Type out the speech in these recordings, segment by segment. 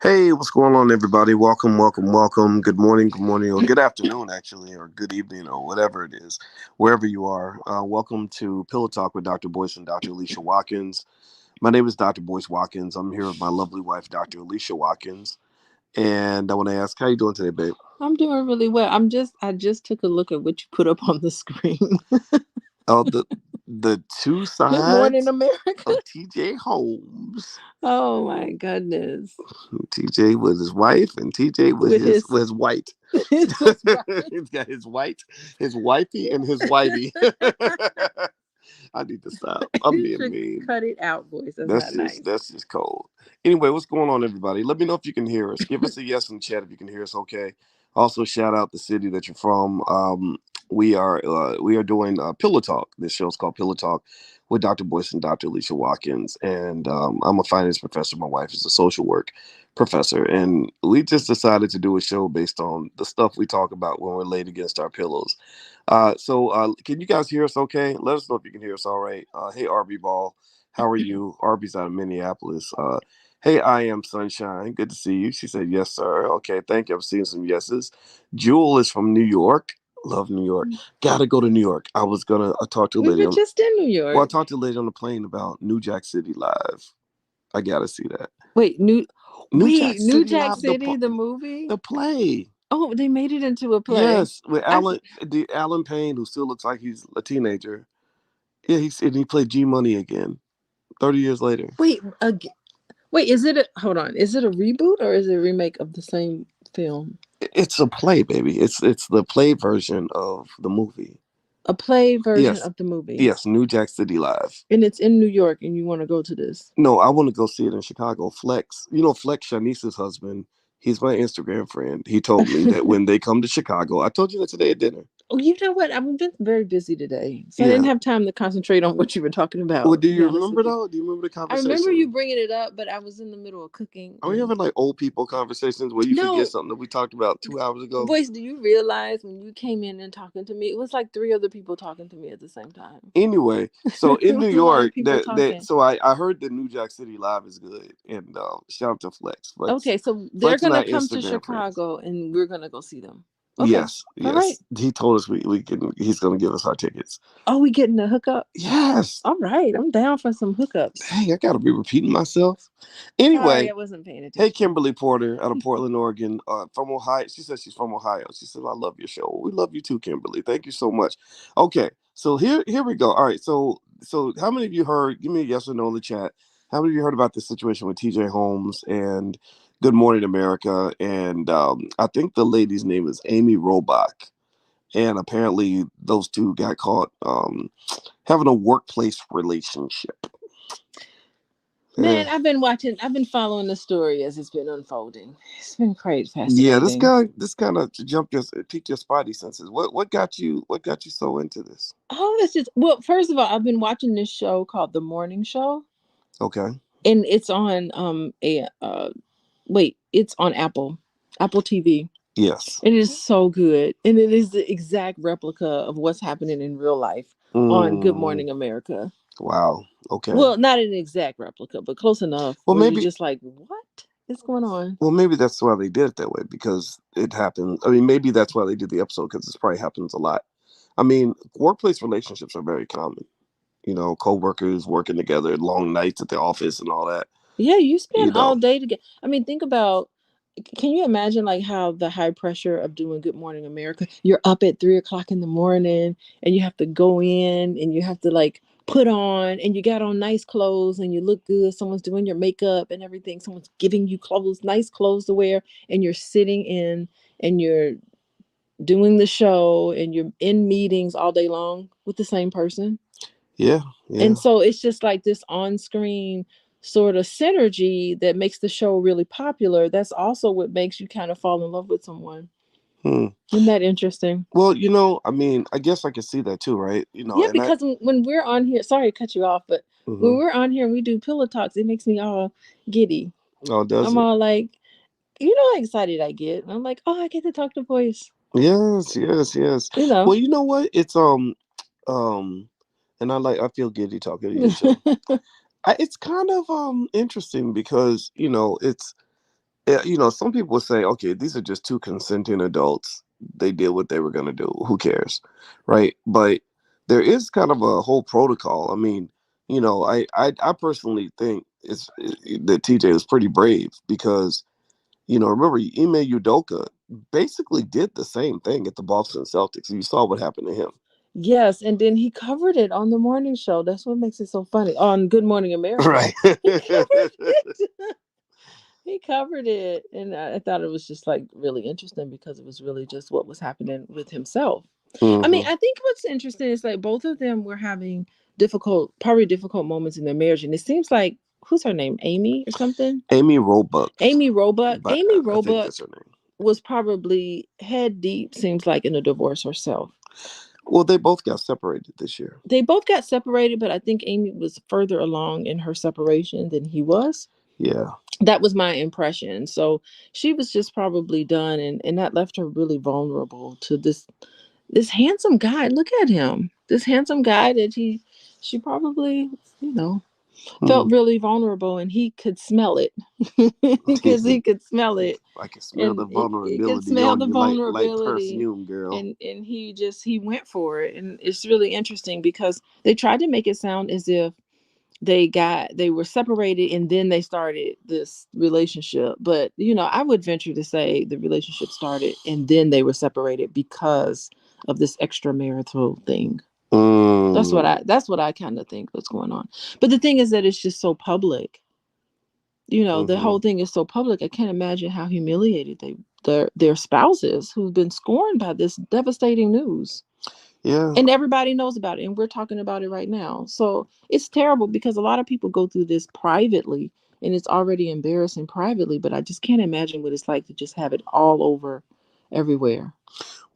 Hey, what's going on, everybody? Welcome, welcome, welcome. Good morning, or good afternoon, actually, or good evening, or whatever it is, wherever you are. Welcome to Pillow Talk with Dr. Boyce and Dr. Alicia Watkins. My name is Dr. Boyce Watkins. I'm here with my lovely wife, Dr. Alicia Watkins. And I want to ask, how you doing today, babe? I'm doing really well. I just took a look at what you put up on the screen. Oh, the two Good morning, sides America. of TJ Holmes. Oh my goodness. TJ with his wife, and TJ with With his his with his white. his right. He's got his wifey, and his whitey. I need to stop. I'm You being should mean. cut it out, voice. That's That's not just nice. that's just cold. Anyway, what's going on, everybody? Let me know if you can hear us. Give us a yes in chat if you can hear us. Okay. Also, shout out the city that you're from. We are doing Pillow Talk. This show is called Pillow Talk with Dr. Boyce and Dr. Alicia Watkins. And I'm a finance professor. My wife is a social work professor, and we just decided to do a show based on the stuff we talk about when we're laid against our pillows. So can you guys hear us okay? Let us know if you can hear us all right. Hey, RB Ball, how are you? RB's out of Minneapolis. Hey, I am Sunshine. Good to see you. She said, yes, sir. Okay, thank you. I'm seeing some yeses. Jewel is from New York. Love New York. Gotta go to New York. I was gonna talk to a We lady were on. just in New Well, I York. talked to a lady on the plane about New Jack City Live. I gotta see that. Wait, New Jack New City Jack Live, City, the movie? the play. Oh, they made it into a play. Yes, with I Alan Payne, who still looks like he's a teenager. Yeah, he played G Money again, 30 years later. wait, wait, hold on. Is it a reboot or is it a remake of the same film? It's a play, baby. It's the play version of the movie. A play version Yes, of the movie. yes, New Jack City Live. And it's in New York and you want to go to this. No, I want to go see it in Chicago. Flex, Flex Shanice's husband. He's my Instagram friend. He told me that when they come to Chicago, I told you that today at dinner. Oh, you know what? I've been very busy today, so I Yeah. didn't have time to concentrate on what you were talking Well, about. do To be you honest remember with you, though? Do you remember the I remember you conversation? bringing it up, but I was in the middle of cooking. Are we having like old people conversations where you forget No, something that we talked about 2 hours ago? voice. Do you realize when you came in and talking to me, it was like three other people talking to me at the same time. Anyway, so It in New was a lot of York, people that talking. so I heard that New Jack City Live is good, and shout out to Flex. Okay, so they're Flex and gonna I come to Instagram friends. Chicago, and we're gonna go see them. Okay, Yes, all right. yes. He told us we can. He's gonna give us our tickets. Oh, we getting a hookup? Yes. All right, I'm down for some hookups. Dang, I gotta be repeating myself. Sorry, I Anyway, wasn't paying hey attention. Kimberly Porter out of Portland, Oregon, from Ohio. She says she's from Ohio. She says I love your show. We love you too, Kimberly. Thank you so much. Okay, so here we go. All right, so how many of you heard? Give me a yes or no in the chat. How many of you heard about this situation with TJ Holmes and Good Morning America? And I think the lady's name is Amy Robach. And apparently those two got caught having a workplace relationship. Man, I've been following the story as it's been unfolding. It's been quite Yeah, fascinating. this kind of piqued your spidey senses. What got you so into this? Oh, it's just, well, first of all, I've been watching this show called The Morning Show, Okay. and it's on it's on Apple TV. Yes. And it is so good. And it is the exact replica of what's happening in real life on Good Mm, Morning America. wow. Okay. Well, not an exact replica, but close enough Well, where you're maybe just like, what is going on? well maybe that's why they did it that way because it happened. I mean, maybe that's why they did the episode because this probably happens a lot. I mean, workplace relationships are very common. Co-workers working together, long nights at the office, and all that. Yeah, you You spend all know. day together. I mean, think about, can you imagine like how the high pressure of doing Good Morning America? You're up at 3 o'clock in the morning and you have to go in and you have to like put on, and you got on nice clothes and you look good. Someone's doing your makeup and everything. Someone's giving you clothes, nice clothes to wear, and you're sitting in and you're doing the show and you're in meetings all day long with the same person. Yeah. Yeah. And so it's just like this on-screen sort of synergy that makes the show really popular. That's also what makes you kind of fall in love with someone. Hmm. Isn't that interesting? Well, I mean, I guess I can see that too, right? Yeah, And I. because when we're on here, sorry to cut you off, but when Mhm. we're on here and we do pillow talks, it makes me all giddy. Oh, does I'm it? all like, you know how excited I get. And I'm like, oh, I get to talk to Voice. Yes, yes, yes. You know. Well, you know what? It's um, and I feel giddy talking to you too. It's kind of interesting because some people would say, okay, these are just two consenting adults. They did what they were going to do. Who cares? Right. But there is kind of a whole protocol. I mean, I personally think that TJ is pretty brave because, remember, Ime Udoka basically did the same thing at the Boston Celtics. You saw what happened to him. Yes, and then he covered it on the morning show. That's what makes it so funny. On Good Morning America. Right. He covered it. He covered it. And I thought it was just like really interesting because it was really just what was happening with himself. I mean, Hmm. I think what's interesting is like both of them were having probably difficult moments in their marriage. And it seems like, who's her name? Amy or something? Amy Robach, Amy Robach. but Amy I think Robach that's her name. was probably head deep, seems like, in a divorce herself. Well, they both got separated this year. They both got separated, but I think Amy was further along in her separation than he was. Yeah. That was my impression. So she was just probably done, and that left her really vulnerable to this handsome guy. Look at him. This handsome guy that she probably, you know, Hmm. felt really vulnerable, and he could smell it because he could smell it, I can smell the and it could vulnerability smell on the you, like vulnerability, perfume, girl. and he went for it. And it's really interesting because they tried to make it sound as if they were separated and then they started this relationship, but I would venture to say the relationship started and then they were separated because of this extramarital thing. Mm. That's what I kind of think what's going on. But the thing is that it's just so public. The Hmm. whole thing is so public. I can't imagine how humiliated their spouses who've been scorned by this devastating news. Yeah. And everybody knows about it, and we're talking about it right now. So it's terrible because a lot of people go through this privately, and it's already embarrassing privately, but I just can't imagine what it's like to just have it all over everywhere.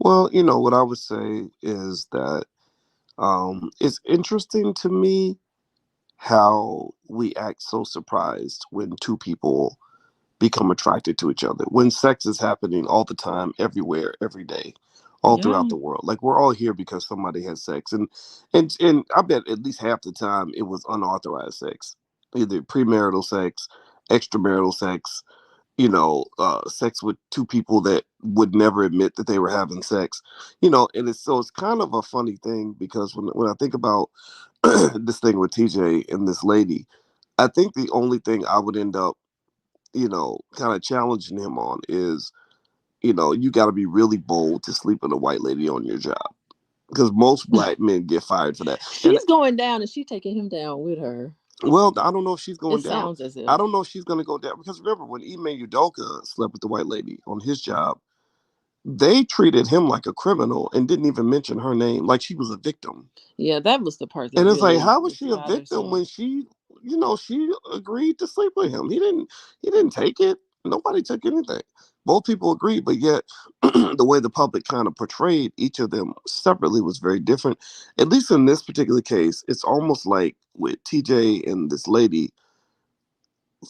Well, what I would say is that it's interesting to me how we act so surprised when two people become attracted to each other, when sex is happening all the time, everywhere, every day, all throughout Yeah. the world. Like, we're all here because somebody has sex, and I bet at least half the time it was unauthorized sex, either premarital sex, extramarital sex, sex with two people that would never admit that they were having sex, and it's kind of a funny thing because when I think about this thing with TJ and this lady, I think the only thing I would end up, kind of challenging him on is, you got to be really bold to sleep with a white lady on your job because most black men get fired for that. And She's going down and she's taking him down with her. well, I don't know if she's It going down. sounds as I if. don't know if she's going to go down because remember when Ime Udoka slept with the white lady on his job, they treated him like a criminal and didn't even mention her name, like she was a victim. Yeah, that was the part that And it's like, really how was was she a victim bothersome. when she agreed to sleep with him? He didn't take it. Nobody took anything. Both people agreed, but yet the way the public kind of portrayed each of them separately was very different. At least in this particular case, it's almost like with TJ and this lady,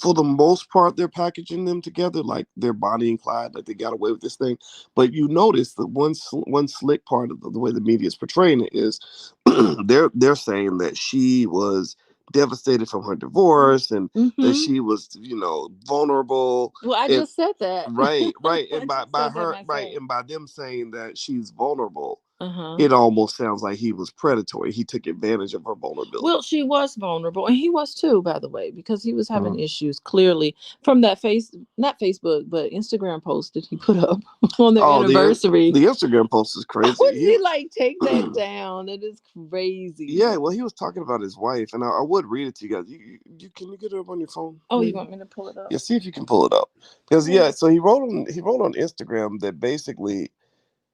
for the most part, they're packaging them together like they're Bonnie and Clyde, like they got away with this thing. But you notice the one slick part of the way the media is portraying it is they're saying that she was devastated from her divorce and that Mm-hmm. she was vulnerable. Well, I And just said that. right, and I just by said that her right, myself. and by them saying that she's vulnerable, Uh-huh. it almost sounds like he was predatory. He took advantage of her vulnerability. Well, she was vulnerable, and he was too, by the way, because he was having Mhm. issues clearly from that not Facebook, but Instagram post that he put up on their Oh, anniversary. the Instagram post is How crazy. did he like take that down? That is crazy. Yeah, well, he was talking about his wife, and I would read it to you guys. You can you get it up on your phone, Oh, you maybe? want me to pull it up? Yeah, see if you can pull it up. Because Yeah. yeah, so he wrote on Instagram that basically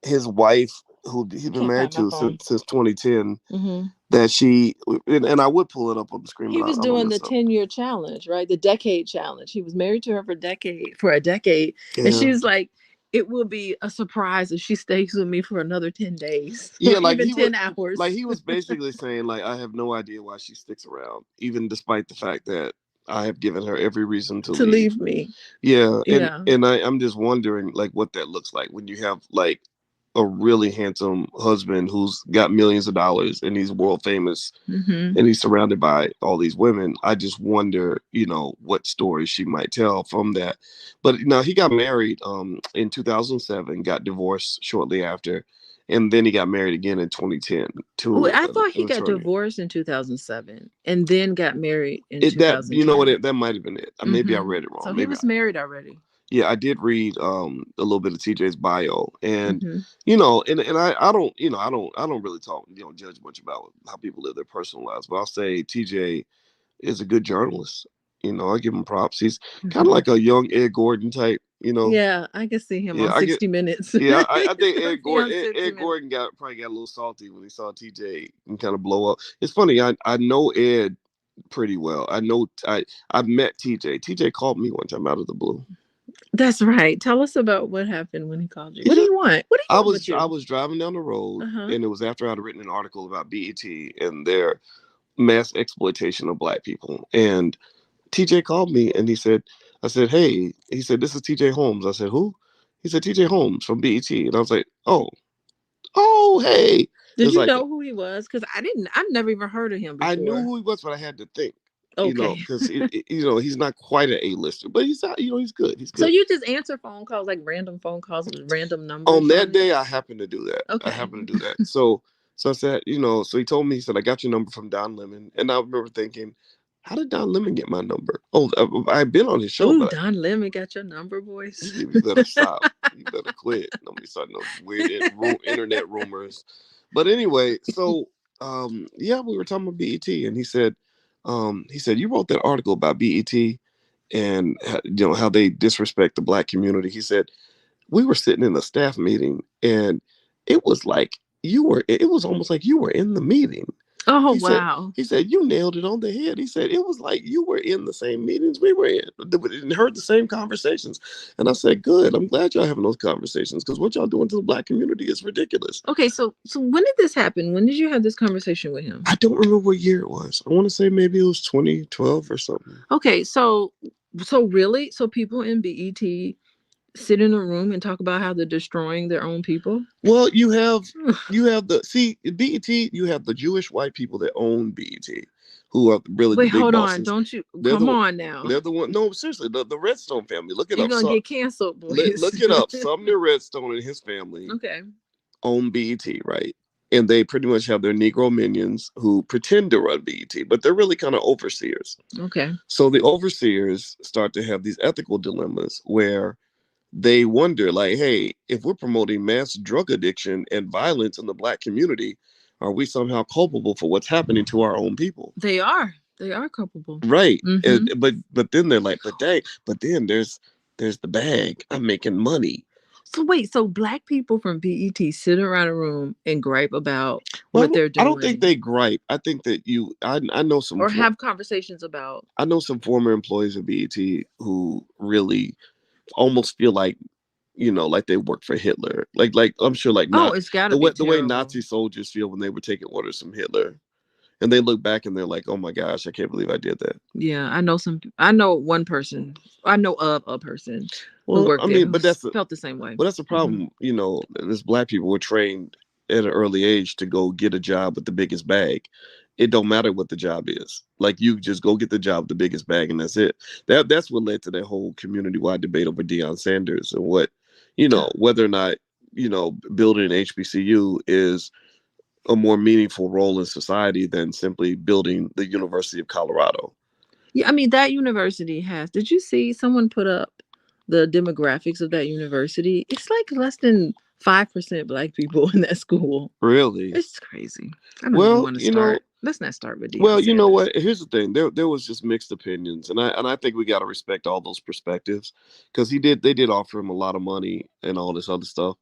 his wife, who he's been Can't married find my to phone. since 2010, Hmm. that she and I would pull it up on the screen, He but was I don't doing the mess up. 10-year challenge, right? The decade challenge. He was married to her for a decade. And Yeah, she's like, it will be a surprise if she stays with me for another 10 days or yeah, even 10 hours he was basically saying like I have no idea why she sticks around, even despite the fact that I have given her every reason to to leave. leave me. Yeah, and Yeah. and I'm just wondering like what that looks like when you have like a really handsome husband who's got millions of dollars and he's world famous Mm-hmm. and he's surrounded by all these women. I just wonder, what stories she might tell from that. But he got married in 2007, got divorced shortly after, and then he got married again in 2010 Oh, to I thought an he got attorney. divorced in 2007 and then got married in It that you know what 2010. that might have been it. Maybe I Mm-hmm. read it So wrong. he Maybe was married already. yeah, I did read a little bit of TJ's bio, and Mm-hmm. I don't really talk, judge much about how people live their personal lives, but I'll say TJ is a good journalist. I give him props. He's kind of Mm-hmm. like a young Ed Gordon type. Yeah, I can see him Yeah, on I get. 60 Minutes. Yeah, I think He'll Ed be on Gordon. 60 Ed Minutes. Gordon probably got a little salty when he saw TJ and kind of blow up. It's funny. I know Ed pretty well. I've met TJ. TJ called me one time out of the blue. That's right. Tell us about what happened when he called you. He What do just you want? What do you I want was with I you? was driving down the road, Uh huh. and it was after I'd written an article about BET and their mass exploitation of black people. And TJ called me, and I said, hey, he said, this is TJ Holmes. I said, who? He said, TJ Holmes from BET. And I was like, oh, hey. It Did was you like, know who he was? Because I didn't. I've never even heard of him I knew before. who he was, but I had to think, Okay. because, he's not quite an A-lister, but he's not, he's good. He's So good. you just answer phone calls, like random phone calls with random On numbers that on it? day, I happened to do that. I Okay. happened to do that. So I said, so he told me, he said, I got your number from Don Lemon. And I remember thinking, how did Don Lemon get my number? Oh, I've been on his show, Oh, but Don Lemon got your number, Boyce. you better stop. You better quit. Nobody starting those weird internet rumors. But anyway, so yeah, we were talking about BET, and he said you wrote that article about BET and how they disrespect the black community. He said we were sitting in a staff meeting, and it was like it was almost like you were in the meeting. Oh He said, wow. you nailed it on the head. He said, it was like you were in the same meetings we were in and heard the same conversations. And I said, good. I'm glad y'all having those conversations because what y'all doing to the black community is ridiculous. Okay, so when did this happen? When did you have this conversation with him? I don't remember what year it was. I want to say maybe it was 2012 or something. Okay, so really, so people in BET sit in a room and talk about how they're destroying their own people? Well, you have BET. You have the Jewish white people that own BET, who are really the Wait, big hold on. bosses. Don't you They're come the on now. they're the one. No, seriously, the Redstone family. Look it You're up. gonna So get canceled, boys. look it up. Sumner Redstone and his family Okay. own BET, right? And they pretty much have their Negro minions who pretend to run BET, but they're really kind of overseers. Okay. So the overseers start to have these ethical dilemmas where they wonder, like, hey, if we're promoting mass drug addiction and violence in the black community, are we somehow culpable for what's happening to our own people? They are. They are culpable. Right. Mm-hmm. But then they're like, but dang, but then there's the bag. I'm making money. So wait, so black people from BET sit around a room and gripe about Well, what they're I don't think doing they gripe. I think that I know or have conversations about. some former employees of BET who really almost feel like they work for Hitler. Like I'm sure like Oh, not it's got to be the way terrible. Nazi soldiers feel when they were taking orders from Hitler. And they look back and they're like, "Oh my gosh, I can't believe I did that." Yeah, I know some. I know one person. I know of a person who Well, worked I there mean, who felt the same way. that's a Hmm. problem. As black people, we're trained at an early age to go get a job with the biggest bag. It don't matter what the job is. Like you just go get the job with the biggest bag, and that's it. That's what led to that whole community wide debate over Deion Sanders and whether or not building an HBCU is a more meaningful role in society than simply building the University of Colorado. Yeah, I mean that university has. Did you see someone put up the demographics of that university? It's like less than 5% black people in that school. Really? It's crazy. I don't even Well, want to start. Let's not start with Deion well, you know Sanders. what? Here's the thing. There was just mixed opinions, and I think we got to respect all those perspectives because they did offer him a lot of money and all this other stuff,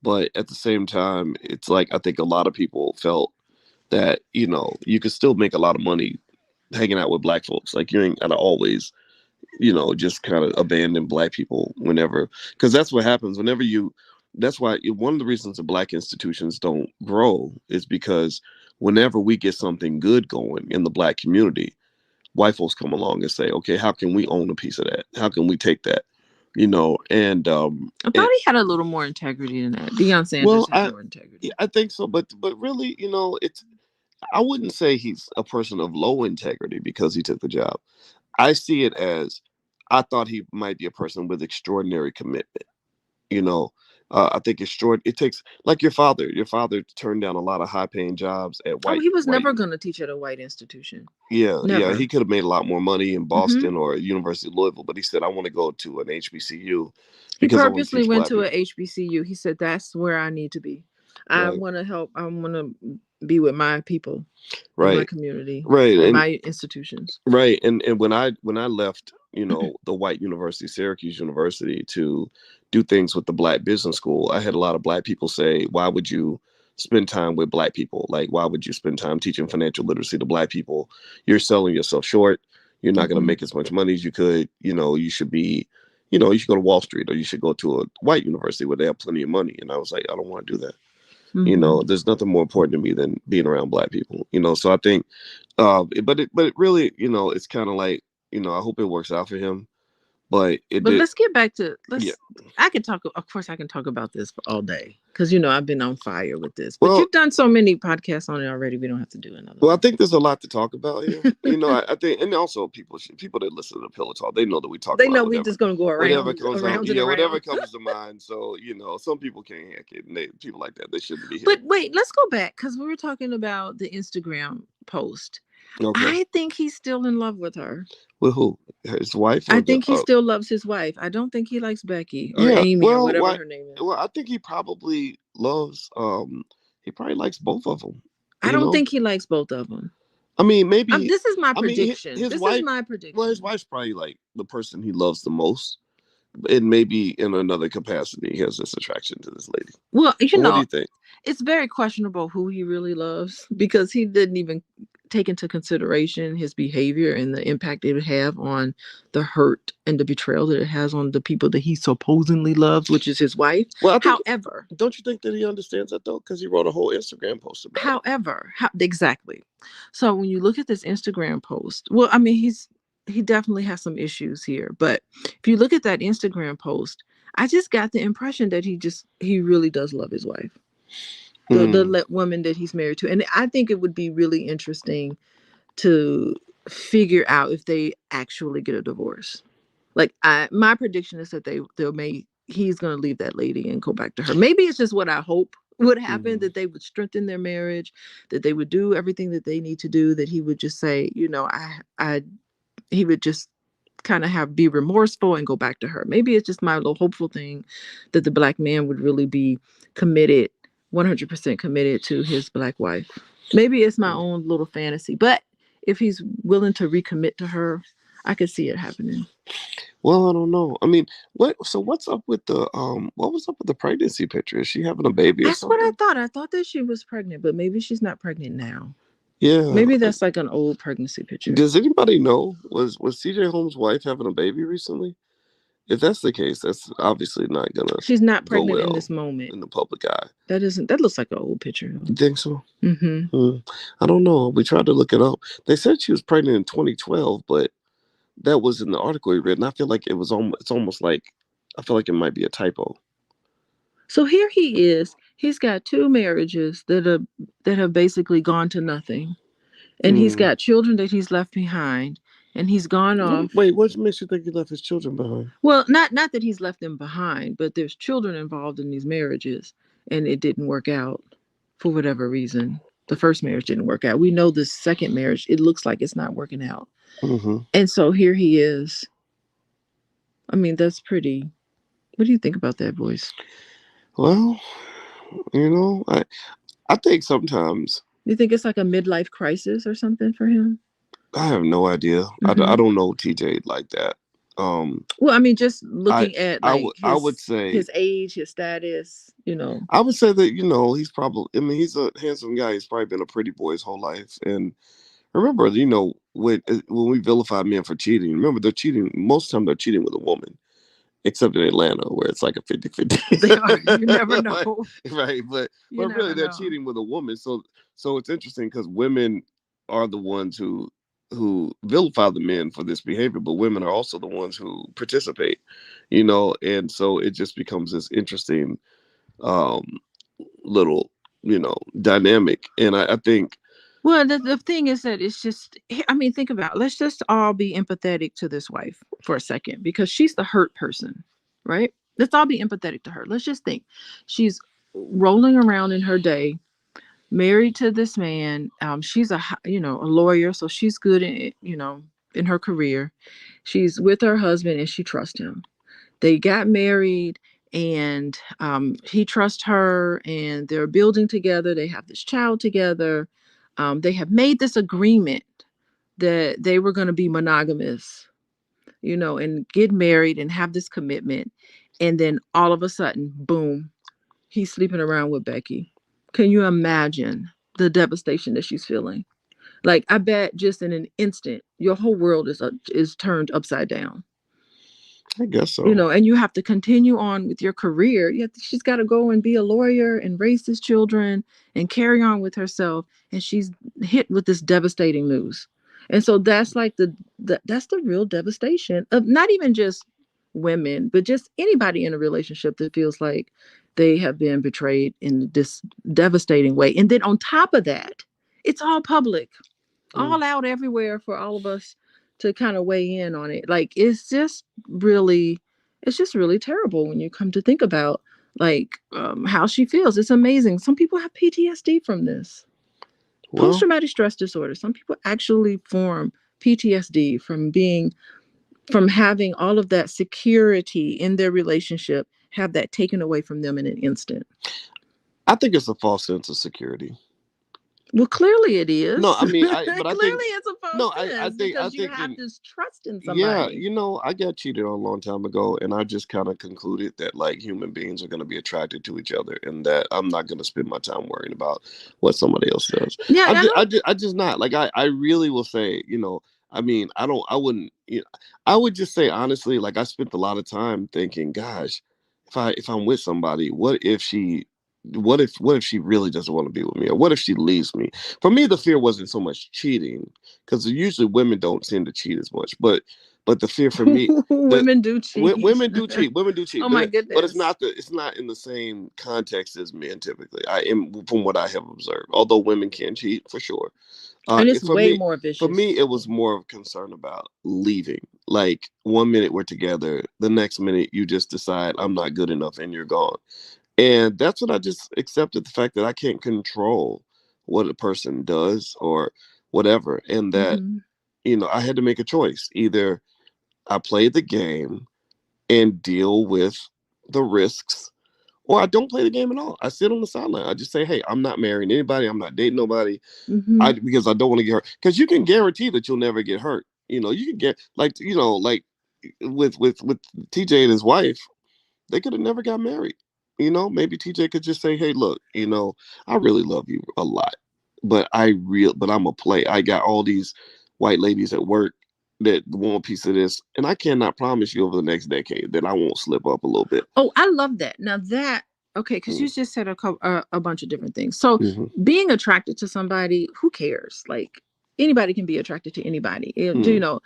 but at the same time, it's like I think a lot of people felt that you could still make a lot of money hanging out with black folks. Like you ain't gotta always just kind of abandon black people whenever, because that's what happens whenever you. That's why one of the reasons the black institutions don't grow is because whenever we get something good going in the black community, white folks come along and say, okay, how can we own a piece of that? How can we take that? And I thought he had a little more integrity than that. Deion Sanders well, had more integrity. I think so, but really, it's I wouldn't say he's a person of low integrity because he took the job. I see it as I thought he might be a person with extraordinary commitment. You know, I think it's short. It takes like your father. Your father turned down a lot of high-paying jobs at Oh, he was white. never going to teach at a white institution. Yeah, yeah. Never. He could have made a lot more money in Hmm. Boston or University of Louisville, but he said, "I want to go to an HBCU He because I want to purposely teach went black to a people." HBCU. He said, "That's where I need to be. I Right, want to help. I want to be with my people in my right, community, right, at and my institutions." right, and when I left, the white university, Syracuse University, to do things with the black business school, I had a lot of black people say, "Why would you spend time with black people? Like, why would you spend time teaching financial literacy to black people? You're selling yourself short. You're not going to Hmm. make as much money as you could. You should be, you should go to Wall Street or you should go to a white university where they have plenty of money." And I was like, I don't want to do that. Hmm. There's nothing more important to me than being around black people. So I think, but it really, it's kind of like, I hope it works out for him. But it But did, let's get back to yeah. let's. I could talk. Of course, I can talk about this for all day because I've been on fire with this. But Well, you've done so many podcasts on it already. We don't have to do another well, I one. think there's a lot to talk about here. I think, and also people that listen to the Pillow Talk, they know that we talk They about know we whatever, just gonna go whatever around, comes out, around and whatever around. comes to mind. So some people can't hack it, and people like that they shouldn't be here. But wait, let's go back because we were talking about the Instagram post. Okay, I think he's still in love with her. with who? His wife I or the? think he still loves his wife. I don't think he likes Becky or Yeah. Amy or Well, whatever why? her name is. Well, I think he probably loves. He probably likes both of them. I You don't know. think he likes both of them. I mean, maybe. This is my I mean, prediction. his This is wife. my Well, his prediction. wife's probably like the person he loves the most, and maybe in another capacity, he has this attraction to this lady. Well, But what do you think? it's very questionable who he really loves because he didn't even take into consideration his behavior and the impact it would have on the hurt and the betrayal that it has on the people that he supposedly loves, which is his wife. Well, I think. However, Don't you think that he understands that though? Because he wrote a whole Instagram post about it. exactly. So when you look at this Instagram post, well, I mean, he definitely has some issues here, but if you look at that Instagram post, I just got the impression that he really does love his wife, Hmm. the woman that he's married to. And I think it would be really interesting to figure out if they actually get a divorce. Like my prediction is that they'll may he's going to leave that lady and go back to her. Maybe it's just what I hope would happen, Hmm. that they would strengthen their marriage, that they would do everything that they need to do, that he would just say, I he would just kind of have be remorseful and go back to her. Maybe it's just my little hopeful thing that the black man would really be committed, 100% committed to his black wife. Maybe it's my own little fantasy, but if he's willing to recommit to her, I could see it happening. Well, I don't know. I mean, what? So what's up with the What was up with the pregnancy picture? Is she having a baby or That's what I something? thought. I thought that she was pregnant, but maybe she's not pregnant now. Yeah. Maybe that's like an old pregnancy picture. Does anybody know was TJ Holmes' wife having a baby recently? If that's the case, that's obviously not gonna She's not go pregnant in well this moment. in the public eye. That looks like an old picture. You think so? Mm-hmm. Hmm. I don't know. We tried to look it up. They said she was pregnant in 2012, but that was in the article we read, and I feel like it was almost. It's almost like I feel like it might be a typo. So here he is. He's got two marriages that have basically gone to nothing, and he's Mm. got children that he's left behind, and he's gone off. Wait, what makes you think he left his children behind? Well, not that he's left them behind, but there's children involved in these marriages, and it didn't work out for whatever reason. The first marriage didn't work out. We know the second marriage, it looks like it's not working out. Hmm. And so here he is. I mean, that's pretty. What do you think about that, Boyce? Well, I think sometimes You think it's like a midlife crisis or something for him? I have no idea. I Hmm. don't know TJ like that. Well, I mean, just I looking at I like would I would say his age, his status. I would say that he's probably. I mean, he's a handsome guy. He's probably been a pretty boy his whole life. And remember, when we vilify men for cheating, remember they're cheating. Most of the time, they're cheating with a woman, except in Atlanta where it's like a 50-50. They are. You never Right, know. right. You But really never they're know. cheating with a woman. So it's interesting because women are the ones who who vilify the men for this behavior, but women are also the ones who participate, you know, and so it just becomes this interesting um, little, you know, dynamic. And I think, Well, the thing is that it's just, I mean, think about it. Let's just all be empathetic to this wife for a second because she's the hurt person, right? Let's all be empathetic to her. Let's just think she's rolling around in her day, married to this man. She's a lawyer, so she's good in, in her career. She's with her husband and she trusts him. They got married and he trusts her and they're building together. They have this child together. They have made this agreement that they were going to be monogamous, and get married and have this commitment. And then all of a sudden, boom, he's sleeping around with Becky. Can you imagine the devastation that she's feeling? Like, I bet just in an instant, your whole world is turned upside down. I guess so. And you have to continue on with your career. She's got to go and be a lawyer and raise his children and carry on with herself. And she's hit with this devastating news. And so that's like that's the real devastation of not even just women, but just anybody in a relationship that feels like they have been betrayed in this devastating way. And then on top of that, it's all public, all out everywhere for all of us to kind of weigh in on it. Like, it's just really terrible when you come to think about like how she feels. It's amazing. Some people have PTSD from this, Well, post-traumatic stress disorder. Some people actually form PTSD from having all of that security in their relationship, have that taken away from them in an instant. I think it's a false sense of security. Well, clearly it is. No, I mean, Clearly but I think it's a false no, sense I because you think have this trust in yeah, somebody. you know, I got cheated on a long time ago, and I just kind of concluded that like human beings are going to be attracted to each other, and that I'm not going to spend my time worrying about what somebody else does. Yeah, I know. I just not like I really will say, you know, I mean, I wouldn't, you know, I would just say honestly, like I spent a lot of time thinking, gosh, if I'm with somebody, what if she really doesn't want to be with me, or what if she leaves me? For me, the fear wasn't so much cheating, because usually women don't tend to cheat as much, but the fear for me, the Women do cheat. women do cheat, Oh my but it's goodness. not in the same context as men typically. I am from what I have observed, although women can cheat for sure. And it's For way me, more for vicious. me, it was more of concern about leaving. Like one minute we're together, the next minute you just decide I'm not good enough and you're gone. And that's when I just accepted the fact that I can't control what a person does or whatever. And that, Mm-hmm. you know, I had to make a choice. Either I play the game and deal with the risks, or I don't play the game at all. I sit on the sideline. I just say, hey, I'm not marrying anybody. I'm not dating nobody. Mm-hmm. Because I don't want to get hurt. Because you can guarantee that you'll never get hurt. You know, you can get like, you know, like with TJ and his wife, they could have never got married. You know, maybe TJ could just say, "Hey, look, you know, I really love you a lot, but I'm a play. I got all these white ladies at work that want a piece of this, and I cannot promise you over the next decade that I won't slip up a little bit." Oh, I love that. Now that okay, because you just said a bunch of different things. So Mm-hmm. being attracted to somebody, who cares? Like anybody can be attracted to anybody, Mm-hmm.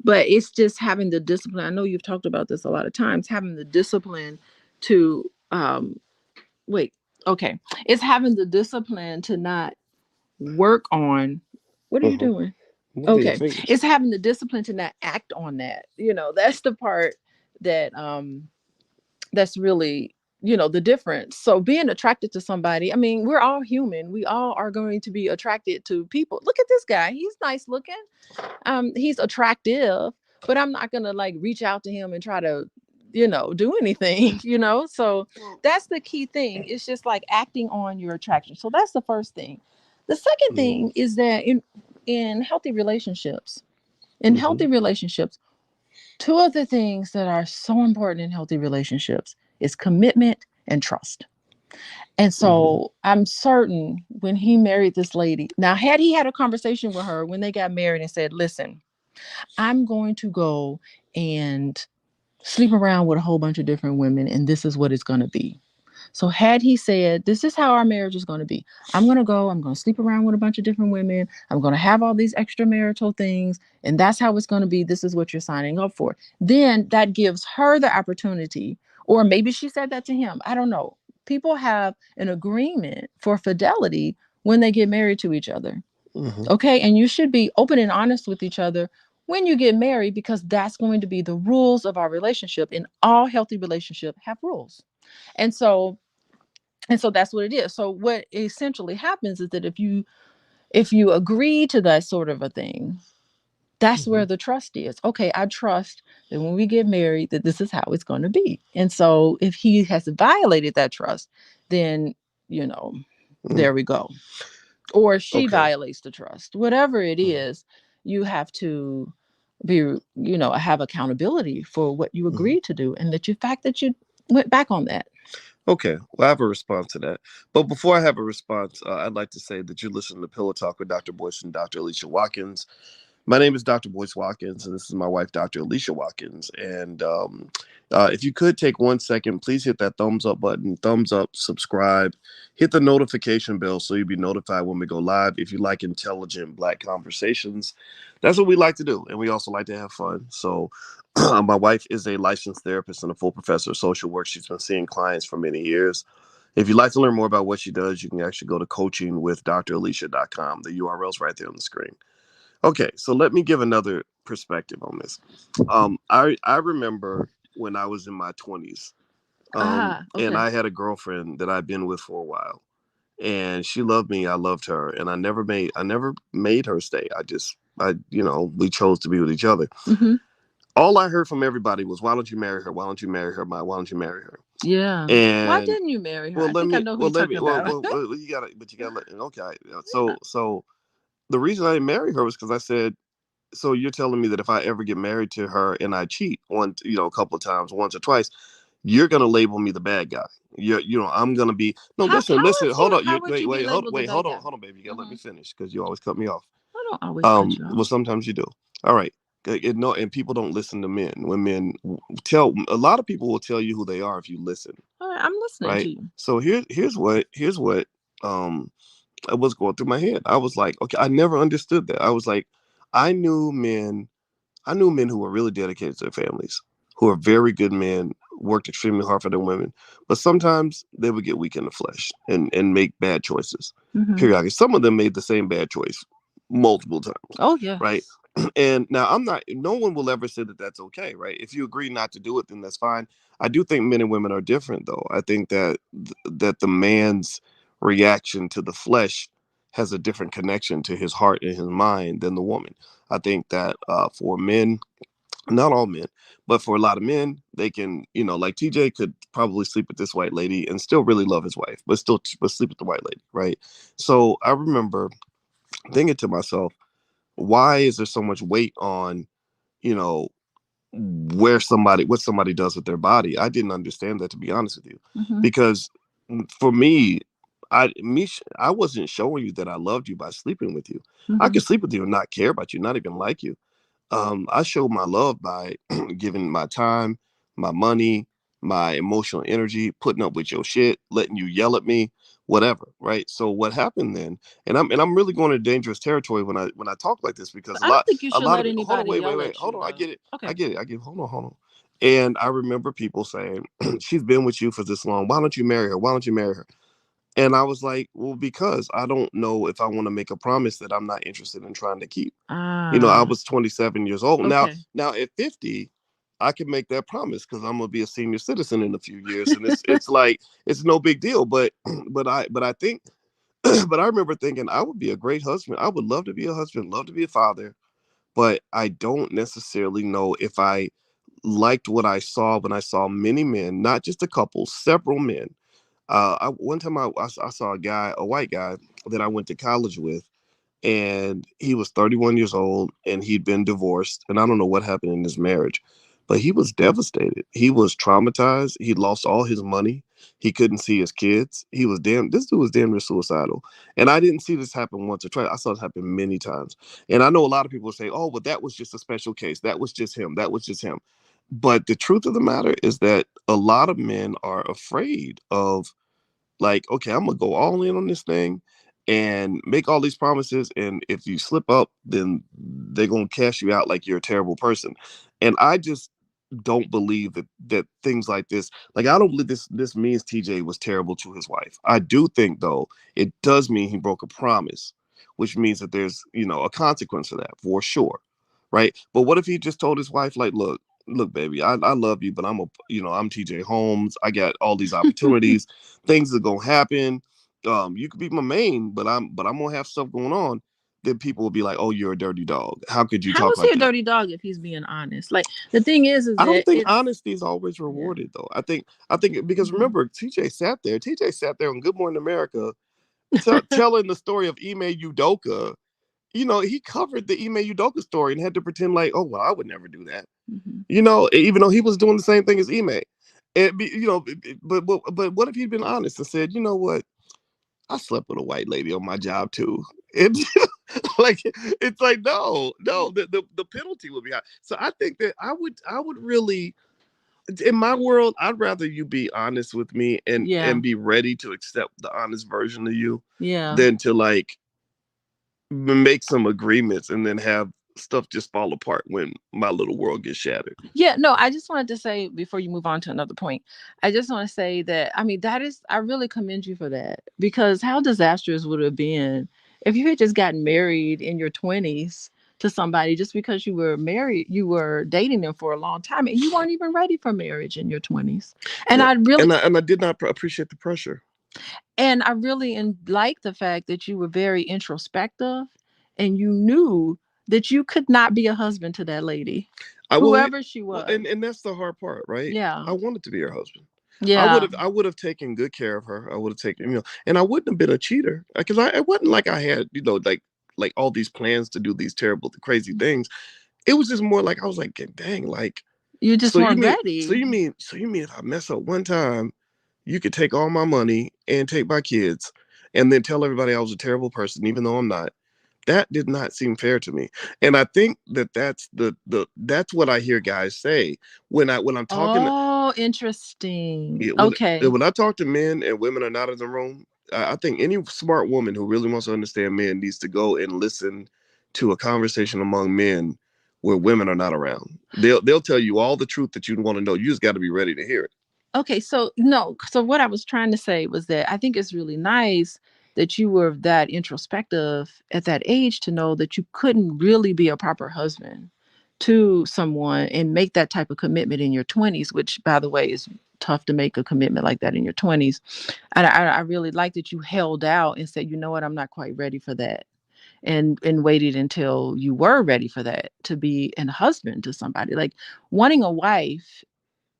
but it's just having the discipline. I know you've talked about this a lot of times. Having the discipline to wait. Okay, it's having the discipline to not work on. What are you Mm-hmm. doing? Look at your Okay, fingers. it's having the discipline to not act on that. That's the part that that's really the difference. So being attracted to somebody, I mean, we're all human, we all are going to be attracted to people. Look at this guy, he's nice looking, he's attractive, but I'm not gonna like reach out to him and try to do anything. So that's the key thing. It's just like acting on your attraction. So that's the first thing. The second Mm-hmm. thing is that in healthy relationships, in Mm-hmm. healthy relationships two of the things that are so important in healthy relationships is commitment and trust. And Mm-hmm. so I'm certain when he married this lady, now, had he had a conversation with her when they got married and said, listen, I'm going to go and sleep around with a whole bunch of different women, and this is what it's going to be. So had he said, this is how our marriage is going to be. I'm going to go, I'm going to sleep around with a bunch of different women. I'm going to have all these extramarital things. And that's how it's going to be. This is what you're signing up for. Then that gives her the opportunity, or maybe she said that to him. I don't know. People have an agreement for fidelity when they get married to each other. Mm-hmm. Okay. And you should be open and honest with each other when you get married, because that's going to be the rules of our relationship. And all healthy relationships have rules. And so that's what it is. So what essentially happens is that if you agree to that sort of a thing, that's Mm-hmm. where the trust is. Okay, I trust that when we get married that this is how it's going to be. And so if he has violated that trust, then you know, Mm-hmm. there we go. Or she Okay. violates the trust. Whatever it Mm-hmm. is, you have to have accountability for what you Mm-hmm. agreed to do, and that the fact that you went back on that. Okay, well, I have a response to that. But before I have a response, I'd like to say that you're listening to Pillow Talk with Dr. Boyce and Dr. Alicia Watkins. My name is Dr. Boyce Watkins, and this is my wife, Dr. Alicia Watkins. And if you could take 1 second, please hit that thumbs up button, thumbs up, subscribe, hit the notification bell so you'll be notified when we go live. If you like intelligent Black conversations, that's what we like to do. And we also like to have fun. So, my wife is a licensed therapist and a full professor of social work. She's been seeing clients for many years. If you'd like to learn more about what she does, you can actually go to coachingwithdralicia.com. The URL's right there on the screen. Okay, so let me give another perspective on this. I remember when I was in my 20s, and Okay. I had a girlfriend that I'd been with for a while, and she loved me. I loved her, and I never made her stay. We chose to be with each other. Mm-hmm. All I heard from everybody was, "Why don't you marry her? Why don't you marry her? Why don't you marry her?" Yeah. Why And didn't you marry her? well, I let think I me, know who well, you're let talking me, about. you gotta let. Okay, so the reason I didn't marry her was because I said, so you're telling me that if I ever get married to her and I cheat a couple of times, once or twice, you're gonna label me the bad guy. I'm gonna be no. Listen, hold on. How would you be labeled the Wait, bad guy? hold on, baby. You gotta let Mm-hmm. me finish because you always cut me off. I don't always cut you Well, off. sometimes you do. All right. No, and people don't listen to men. When men tell, a lot of people will tell you who they are if you listen. All right, I'm listening to Right. you. So here's what um was going through my head. I was like, okay, I never understood that. I was like, I knew men I knew men who were really dedicated to their families, who are very good men, worked extremely hard for their women, but sometimes they would get weak in the flesh and make bad choices. Mm-hmm. Periodically, some of them made the same bad choice multiple times, Oh right? yes. And now I'm not. No one will ever say that that's okay, right? If you agree not to do it, then that's fine. I do think men and women are different, though. I think that the man's reaction to the flesh has a different connection to his heart and his mind than the woman. I think that for men, not all men, but for a lot of men, they can, like TJ could probably sleep with this white lady and still really love his wife, but sleep with the white lady, right? So I remember thinking to myself, why is there so much weight on, you know, what somebody does with their body? I didn't understand that, to be honest with you, Mm-hmm. because for me, I wasn't showing you that I loved you by sleeping with you. I Mm-hmm. could sleep with you and not care about you, not even like you. I show my love by giving my time, my money, my emotional energy, putting up with your shit, letting you yell at me, whatever. Right. So what happened then? And I'm really going to dangerous territory when I talk like this, because I don't think you a should lot let of it. Hold on, anybody wait, yell wait, at hold you on. I though. get it. Okay. I get it. Hold on. And I remember people saying, "She's been with you for this long. Why don't you marry her? Why don't you marry her?" And I was like, well, because I don't know if I want to make a promise that I'm not interested in trying to keep. I Ah. was 27 years old. Now, Okay. now at 50, I can make that promise because I'm gonna be a senior citizen in a few years, and it's like it's no big deal. But but I think but I remember thinking I would be a great husband. I would love to be a husband, love to be a father, but I don't necessarily know if I liked what I saw when I saw many men, not just a couple, several men. One time I saw a white guy that I went to college with, and he was 31 years old and he'd been divorced, and I don't know what happened in his marriage, but he was devastated. He was traumatized. He lost all his money. He couldn't see his kids. This dude was damn near suicidal. And I didn't see this happen once or twice. I saw it happen many times. And I know a lot of people say, oh, but that was just a special case. That was just him. That was just him. But the truth of the matter is that a lot of men are afraid of, like, okay, I'm gonna go all in on this thing and make all these promises, and if you slip up, then they're gonna cash you out like you're a terrible person. And I just don't believe that things like this, like, I don't believe this means TJ was terrible to his wife. I do think, though, it does mean he broke a promise, which means that there's, a consequence of that for sure, right? But what if he just told his wife, like, look, baby, I love you, but I'm TJ Holmes. I got all these opportunities. Things are gonna happen. You could be my main, but I'm gonna have stuff going on. Then people will be like, oh, you're a dirty dog. How could you How talk is he like a that? dirty dog if he's being honest? Like the thing is I don't that think it's honesty is always yeah. rewarded, though. I think because Mhm. remember, TJ sat there. TJ sat there on Good Morning America, telling the story of Ime Udoka. He covered the Ime Udoka story and had to pretend like, oh, well, I would never do that. Mhm. Even though he was doing the same thing as Ime. But what if he'd been honest and said, you know what, I slept with a white lady on my job too. It like it's like, no, the penalty would be high. So I think that I would really, in my world, I'd rather you be honest with me and Yeah. and be ready to accept the honest version of you Yeah. than to, like, make some agreements and then have stuff just fall apart when my little world gets shattered. Yeah, no, I just wanted to say before you move on to another point, I just want to say that I mean that is I really commend you for that because how disastrous would it have been if you had just gotten married in your 20s to somebody just because you were dating them for a long time and you weren't even ready for marriage in your 20s. And Yeah, I really and I did not appreciate the pressure. like the fact that you were very introspective and you knew that you could not be a husband to that lady, I will, whoever she well, was. and that's the hard part, right? Yeah. I wanted to be her husband. I would Yeah. have I would have taken good care of her. I would have taken, and I wouldn't have been a cheater because it wasn't like I had, like all these plans to do these terrible, crazy things. It was just more like I was like, dang, like, You just so you weren't mean, so ready. you mean, so you mean if I mess up one time, you could take all my money and take my kids, and then tell everybody I was a terrible person, even though I'm not. That did not seem fair to me, and I think that that's what I hear guys say when I'm talking. Oh, interesting. Yeah, Okay. when I talk to men and women are not in the room, I think any smart woman who really wants to understand men needs to go and listen to a conversation among men where women are not around. They'll tell you all the truth that you want to know. You just got to be ready to hear it. Okay, so no, so what I was trying to say was that I think it's really nice that you were that introspective at that age to know that you couldn't really be a proper husband to someone and make that type of commitment in your 20s, which by the way is tough to make a commitment like that in your 20s. And I really like that you held out and said, you know what, I'm not quite ready for that. And waited until you were ready for that to be a husband to somebody. Like wanting a wife,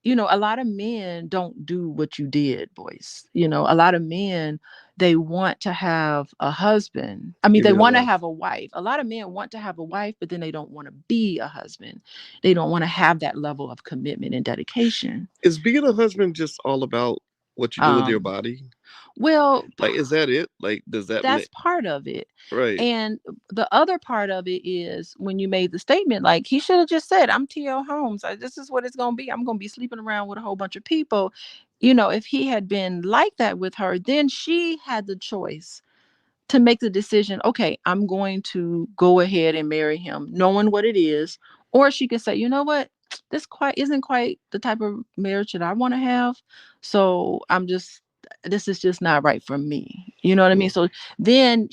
a lot of men don't do what you did, Boyce. A lot of men, they want to have a husband. I mean, You they mean a want to wife? have a wife. A lot of men want to have a wife, but then they don't want to be a husband. They don't want to have that level of commitment and dedication. Is being a husband just all about what you do with your Um, body? well, Like, is that it? Like, does that that's part of it. right? And the other part of it is when you made the statement, like he should have just said, I'm T.L. Holmes. This is what it's going to be. I'm going to be sleeping around with a whole bunch of people. If he had been like that with her, then she had the choice to make the decision, okay, I'm going to go ahead and marry him, knowing what it is. Or she could say, you know what? This quite isn't quite the type of marriage that I want to have. So this is just not right for me. You know what I mean? Mm. So then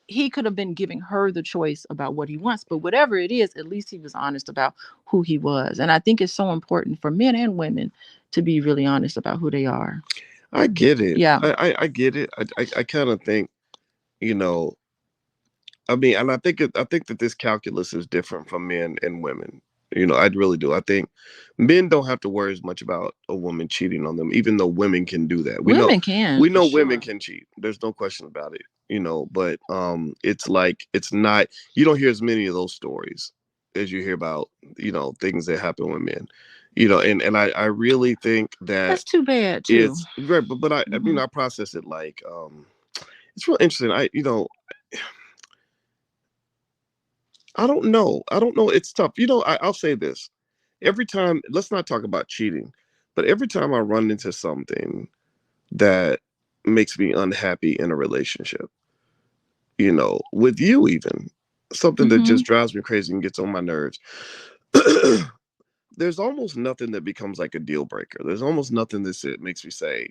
he could have been giving her the choice about what he wants, but whatever it is, at least he was honest about who he was. And I think it's so important for men and women to be really honest about who they are. I get it. Yeah. I get it. I kind of think, you know, I mean, and I think that this calculus is different from men and women. I really do. I think men don't have to worry as much about a woman cheating on them, even though women can do that. We know Women can, we for know women sure. can cheat. There's no question about it. But it's like it's not. You don't hear as many of those stories as you hear about things that happen with men. And I really think that That's too bad too. it's right, but I Hmm. mean I process it like it's real interesting. I don't know. It's tough. I'll say this. every time, let's not talk about cheating, but every time I run into something that makes me unhappy in a relationship, with you even, something that Mm-hmm. just drives me crazy and gets on my nerves. There's almost nothing that becomes like a deal breaker. There's almost nothing that makes me say,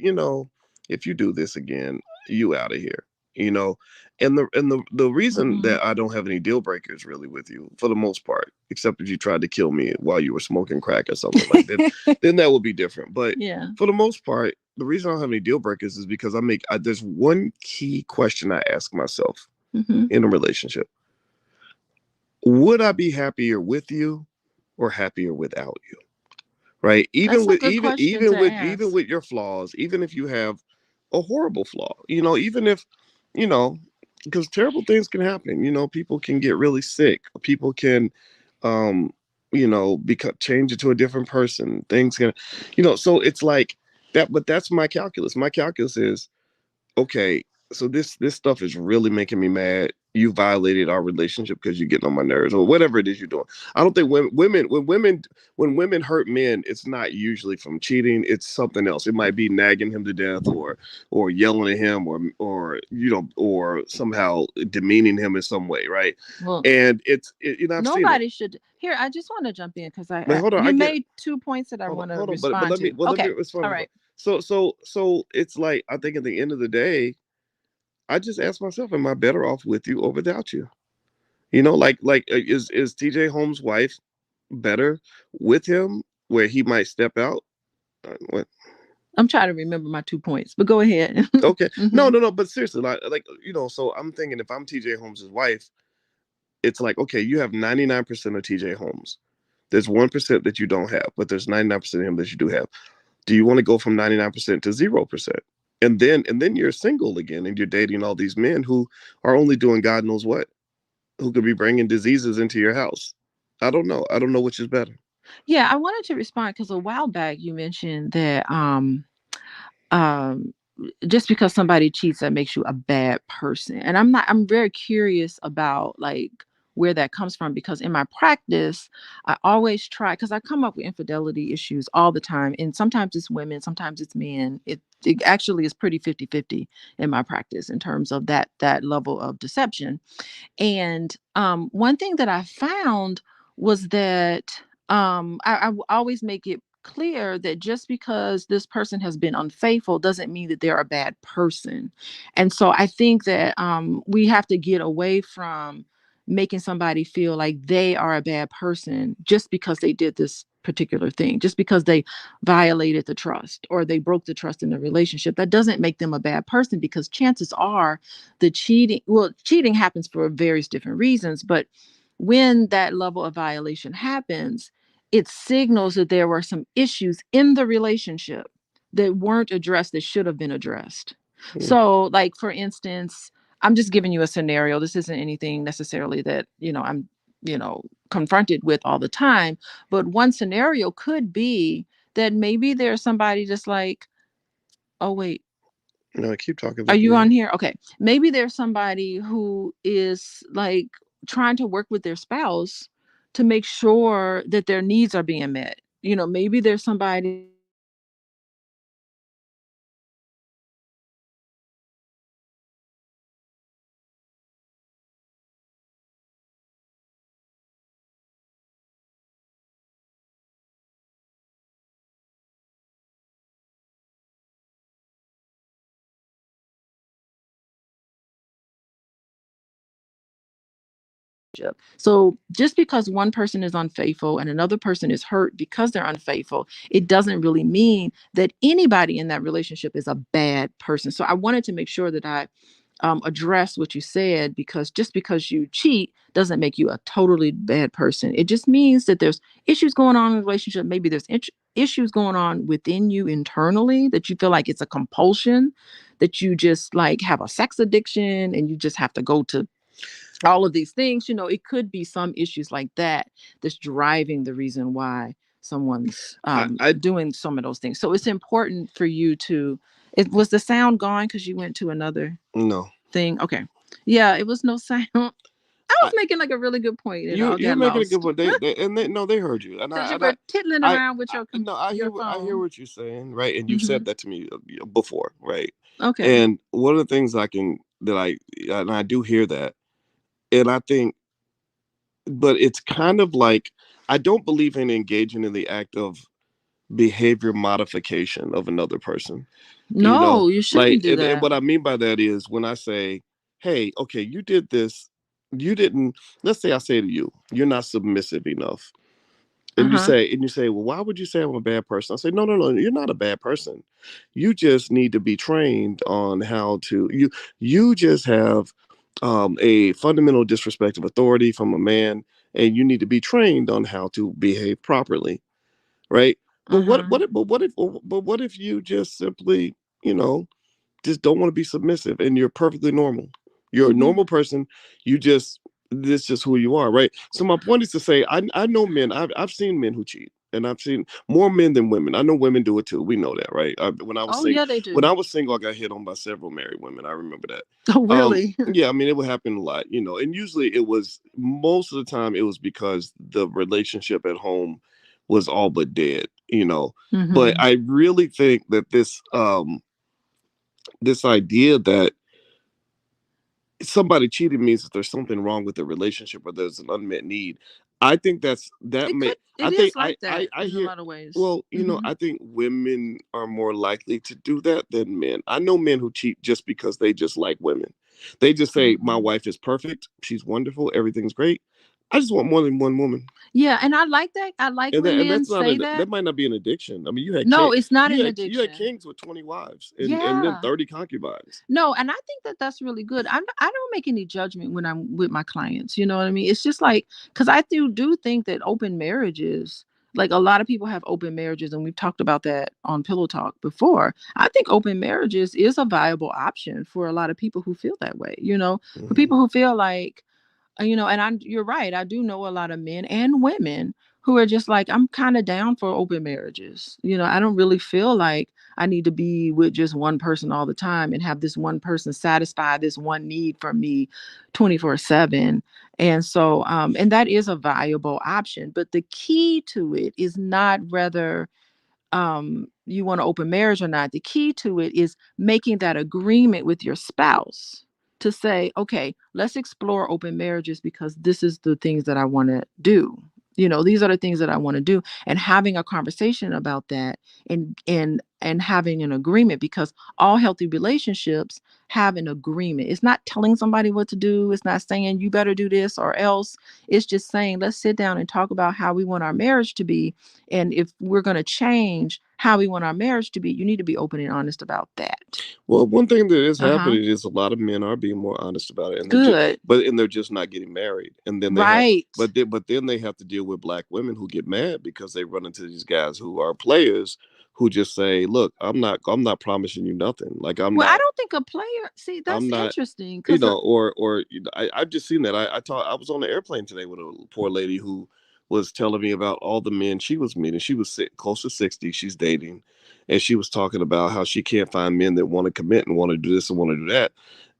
if you do this again, you out of here. You know, and the reason Mm-hmm. that I don't have any deal breakers really with you for the most part, except if you tried to kill me while you were smoking crack or something like that, then that would be different. But Yeah. for the most part, the reason I don't have any deal breakers is because there's one key question I ask myself Mm-hmm. in a relationship: would I be happier with you or happier without you? Right, even That's a with good question to even ask. with your flaws, even if you have a horrible flaw, even if, you know because terrible things can happen. People can get really sick, people can, um become change into a different person, things can, so it's like that. But that's my calculus is, okay, so this stuff is really making me mad. You violated our relationship because you're getting on my nerves, or whatever it is you're doing. I don't think when women hurt men, it's not usually from cheating. It's something else. It might be nagging him to death, or yelling at him, or somehow demeaning him in some way, right? Well, And I've seen it. nobody should. Here, I just want to jump in because But hold on, I you get made 2 points that I hold on, want to hold on. But respond let me to. well let me Okay. respond. All right. So it's like, I think at the end of the day, I just ask myself, am I better off with you or without you? Is TJ Holmes' wife better with him, where he might step out? What? I'm trying to remember my 2 points, but go ahead. Okay, no, Hmm. no, no. But seriously, so I'm thinking, if I'm TJ Holmes' wife, it's like, okay, you have 99% of TJ Holmes. There's 1% that you don't have, but there's 99% of him that you do have. Do you want to go from 99% to 0%? And then you're single again, and you're dating all these men who are only doing God knows what, who could be bringing diseases into your house. I don't know. I don't know which is better. Yeah, I wanted to respond because a while back you mentioned that um just because somebody cheats that makes you a bad person. And I'm very curious about like where that comes from, because in my practice I always try, because I come up with infidelity issues all the time, and sometimes it's women, sometimes it's men. It actually is pretty 50-50 in my practice in terms of that level of deception. And one thing that I found was that I always make it clear that just because this person has been unfaithful doesn't mean that they're a bad person. And so I think that we have to get away from making somebody feel like they are a bad person just because they did this particular thing, just because they violated the trust or they broke the trust in the relationship. That doesn't make them a bad person, because chances are the cheating happens for various different reasons, but when that level of violation happens, it signals that there were some issues in the relationship that weren't addressed, that should have been addressed. Hmm. So, like, for instance, I'm just giving you a scenario. This isn't anything necessarily that, I'm, confronted with all the time. But one scenario could be that maybe there's somebody just like, oh, wait, No, keep talking, are Vicky. you Yeah. on here? Okay. Maybe there's somebody who is like trying to work with their spouse to make sure that their needs are being met. Maybe there's somebody who So just because one person is unfaithful and another person is hurt because they're unfaithful, it doesn't really mean that anybody in that relationship is a bad person. So I wanted to make sure that I address what you said, because just because you cheat doesn't make you a totally bad person. It just means that there's issues going on in the relationship. Maybe there's issues going on within you internally, that you feel like it's a compulsion, that you just like have a sex addiction and you just have to go to all of these things. It could be some issues like that that's driving the reason why someone's I doing some of those things. So it's important for you to, it was the sound gone because you went to another no. thing. Okay. Yeah, it was no sound. was making like a really good point, and I you're got making a good lost point. They no, they heard you, and because you were tittling I, around with no, I your I hear phone. what you're saying, right? And you've Hmm. said that to me before, right? Okay. And one of the things I do hear that, and I think, but it's kind of like I don't believe in engaging in the act of behavior modification of another person. You know, No, you like, shouldn't do and that. what I mean by that is when I say, hey, okay, you did this, you didn't, let's say I say to you, you're not submissive enough. Uh huh. And you say, well, why would you say I'm a bad person? I say, no, no, no, you're not a bad person. You just need to be trained on how to, you just have a fundamental disrespect of authority from a man, and you need to be trained on how to behave properly, right? Uh huh. But what if you just simply, you know, just don't want to be submissive and you're perfectly normal. You're a Hmm. normal person. You just this is just who you are, right? So my point is to say I know men. I've seen men who cheat. And I've seen more men than women. I know women do it too. We know that, right? Oh yeah, they When do. I was single, I got hit on by several married women. I remember that. Oh really? Yeah, I mean, it would happen a lot, and usually it was most of the time it was because the relationship at home was all but dead, But Hmm. I really think that this idea that somebody cheated means that there's something wrong with the relationship or there's an unmet need. I think that It may could. It I think is like that I in a hear lot of ways. well, Hmm. I think women are more likely to do that than men. I know men who cheat just because they just like women. They just say, my Hmm. wife is perfect, she's wonderful, everything's great. I just want more than one woman. Yeah, and I like that. I like when men That's not say that. that might not be an addiction. I mean, No, it's not an you had addiction. kings with 20 wives and then Yeah. 30 concubines. No, and I think that that's really good. I don't make any judgment when I'm with my clients. You know what I mean? It's just like because I do think that open marriages, like a lot of people have open marriages, and we've talked about that on Pillow Talk before. I think open marriages is a viable option for a lot of people who feel that way. For Hmm. people who feel like and you're right. I do know a lot of men and women who are just like, I'm kind of down for open marriages. I don't really feel like I need to be with just one person all the time and have this one person satisfy this one need for me 24/7. And so, and that is a viable option. But the key to it is not whether you want to open marriage or not. The key to it is making that agreement with your spouse to say, okay, let's explore open marriages because this is the things that I want to do. These are the things that I want to do, and having a conversation about that, and having an agreement, because all healthy relationships have an agreement. It's not telling somebody what to do. It's not saying you better do this or else. It's just saying, let's sit down and talk about how we want our marriage to be, and if we're going to change how we want our marriage to be, you need to be open and honest about that. Well, one thing that is Uh-huh. happening is a lot of men are being more honest about it, and Good. they're just not getting married, and then Right. but then they have to deal with black women who get mad because they run into these guys who are players who just say, "Look, I'm not promising you nothing. Like Well, I don't think a player, see, I'm that's not." interesting because, I've just seen that. I was on the airplane today with a poor lady who was telling me about all the men she was meeting. She was close to 60. She's dating, and she was talking about how she can't find men that want to commit and want to do this and want to do that.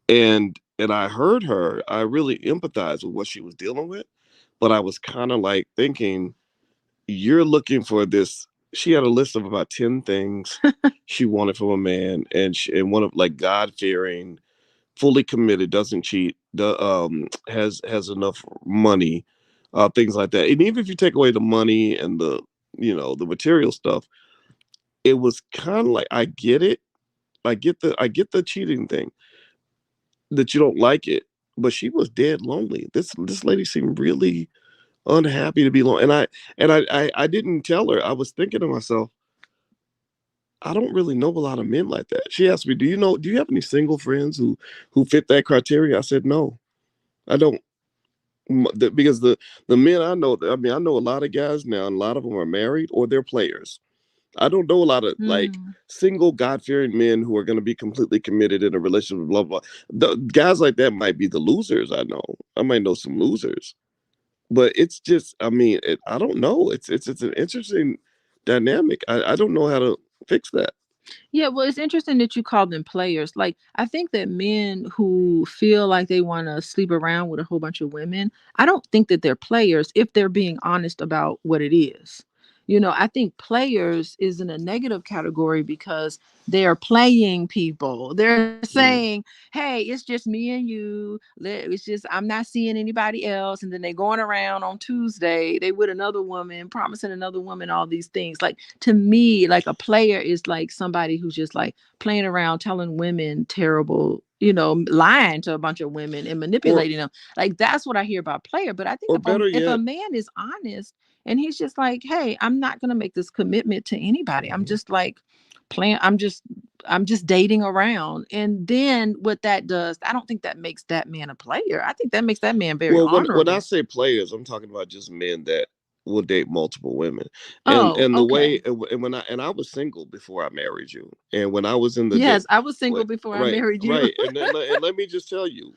And I heard her. I really empathized with what she was dealing with, but I was kind of like thinking, you're looking for this. She had a list of about 10 things she wanted from a man, and one of like God fearing, fully committed, doesn't cheat, has enough money, things like that. And even if you take away the money and the material stuff, it was kind of like, I get it. I get the cheating thing, that you don't like it, but she was dead lonely. This lady seemed really unhappy to be alone. I didn't tell her. I was thinking to myself, I don't really know a lot of men like that. She asked me, do you have any single friends who fit that criteria? I said, no, I don't. Because the men I know, I mean, I know a lot of guys now, and a lot of them are married or they're players. I don't know a lot of like hmm, single God fearing men who are going to be completely committed in a relationship. Blah, blah. The guys like that might be the losers. I know. I might know some losers, but it's just. I mean, I don't know. It's an interesting dynamic. I don't know how to fix that. Yeah, well, it's interesting that you call them players. Like, I think that men who feel like they want to sleep around with a whole bunch of women, I don't think that they're players if they're being honest about what it is. I think players is in a negative category because they are playing people. They're saying, Mm. hey, it's just me and you. It's just, I'm not seeing anybody else. And then they going around on Tuesday, they with another woman, promising another woman all these things. Like, to me, like a player is like somebody who's just like playing around, telling women terrible, lying to a bunch of women and Or manipulating them. Like, that's what I hear about player. But I think or better if a yet, man is honest and he's just like, hey, I'm not gonna make this commitment to anybody. I'm Mhm. just like playing. I'm just dating around. And then what that does, I don't think that makes that man a player. I think that makes that man very Well, when I honorable. say players, I'm talking about just men that will date multiple women, and Oh, and the way okay. and when I was single before I married you, and when I was in the Yes, I was single like before I right, married you. right, and let me just tell you,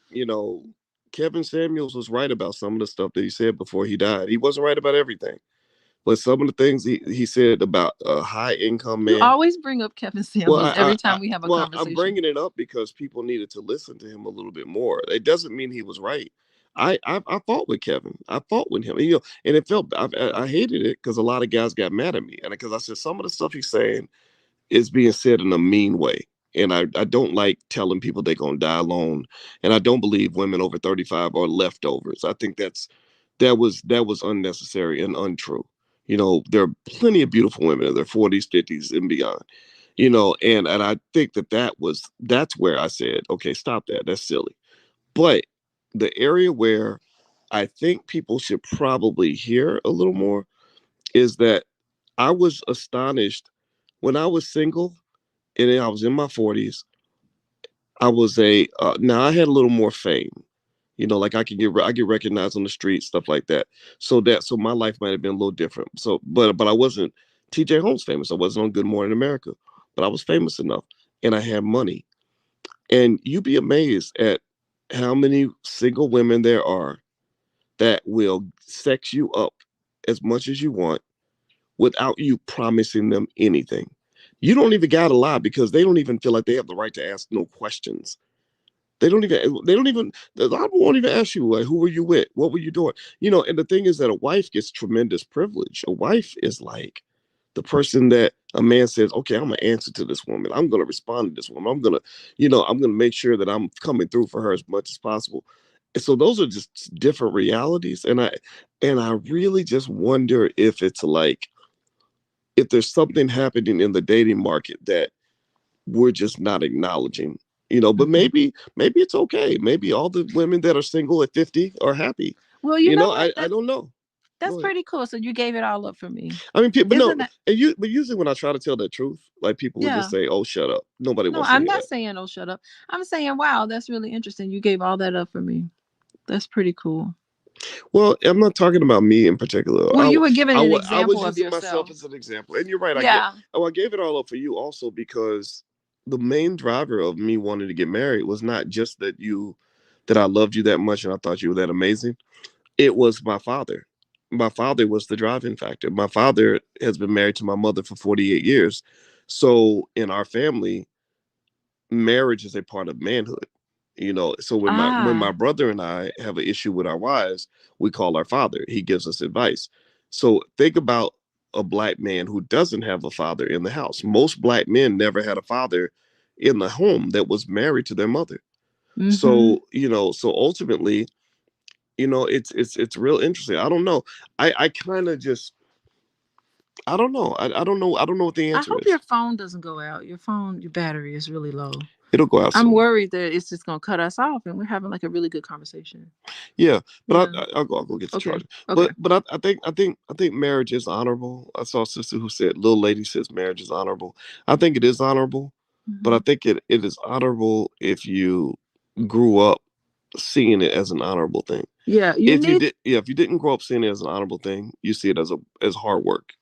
Kevin Samuels was right about some of the stuff that he said before he died. He wasn't right about everything, but some of the things he said about a high income You man. always bring up Kevin Well, Samuels every time we have a I'm conversation. bringing it up because people needed to listen to him a little bit more. It doesn't mean he was right. I fought with Kevin. I fought with him. And it felt I hated it because a lot of guys got mad at me, and because I said some of the stuff he's saying is being said in a mean way. And I don't like telling people they're gonna die alone. And I don't believe women over 35 are leftovers. I think that was unnecessary and untrue. There are plenty of beautiful women in their 40s, 50s, and beyond. And I think that's where I said, okay, stop that. That's silly. But the area where I think people should probably hear a little more is that I was astonished when I was single and I was in my 40s. I was now I had a little more fame. Like I get recognized on the street, stuff like that. So my life might have been a little different. But I wasn't TJ Holmes famous. I wasn't on Good Morning America, but I was famous enough, and I had money. And you'd be amazed at how many single women there are that will sex you up as much as you want without you promising them anything. You don't even gotta lie because they don't even feel like they have the right to ask no questions. They don't even a lot of them won't even ask you, like, who were you with? What were you doing? And the thing is that a wife gets tremendous privilege. A wife is like the person that a man says, okay, I'm gonna answer to this woman. I'm gonna respond to this woman. I'm gonna make sure that I'm coming through for her as much as possible. And so those are just different realities. And I really just wonder if it's like if there's something happening in the dating market that we're just not acknowledging. But Mhm. maybe it's okay. Maybe all the women that are single at 50 are happy. Well, you know what? I don't know. That's Go ahead. pretty cool. So you gave it all up for me. I mean, people, but no, Isn't that? but usually when I try to tell the truth, like people would just Yeah. say, "Oh, shut up." Nobody No, wants to I'm hear not that. saying oh shut up. I'm saying wow, that's really interesting. You gave all that up for me. That's pretty cool. Well, I'm not talking about me in particular. Well, you were giving an I was example of using myself yourself. as an example, and you're right. Yeah. I gave it all up for you also because the main driver of me wanting to get married was not just that I loved you that much and I thought you were that amazing. It was my father. My father was the driving factor. My father has been married to my mother for 48 years. So in our family, marriage is a part of manhood. So when my Ah. brother and I have an issue with our wives, we call our father. He gives us advice. So think about a black man who doesn't have a father in the house. Most black men never had a father in the home that was married to their mother. Mm-hmm. So ultimately, it's real interesting. I don't know. I kind of just I don't know. I don't know what the I answer hope is. your phone doesn't go out. Your battery is really low. It'll go out I'm soon. worried that it's just gonna cut us off, and we're having like a really good conversation. Yeah, but Yeah. I'll go get the Okay. charger. Okay. But I think marriage is honorable. I saw a sister who said, "Little lady says marriage is honorable." I think it is honorable, but I Hmm. think it is honorable if you grew up seeing it as an honorable thing. Yeah. You If you need. did, yeah, if you didn't grow up seeing it as an honorable thing, you see it as hard work,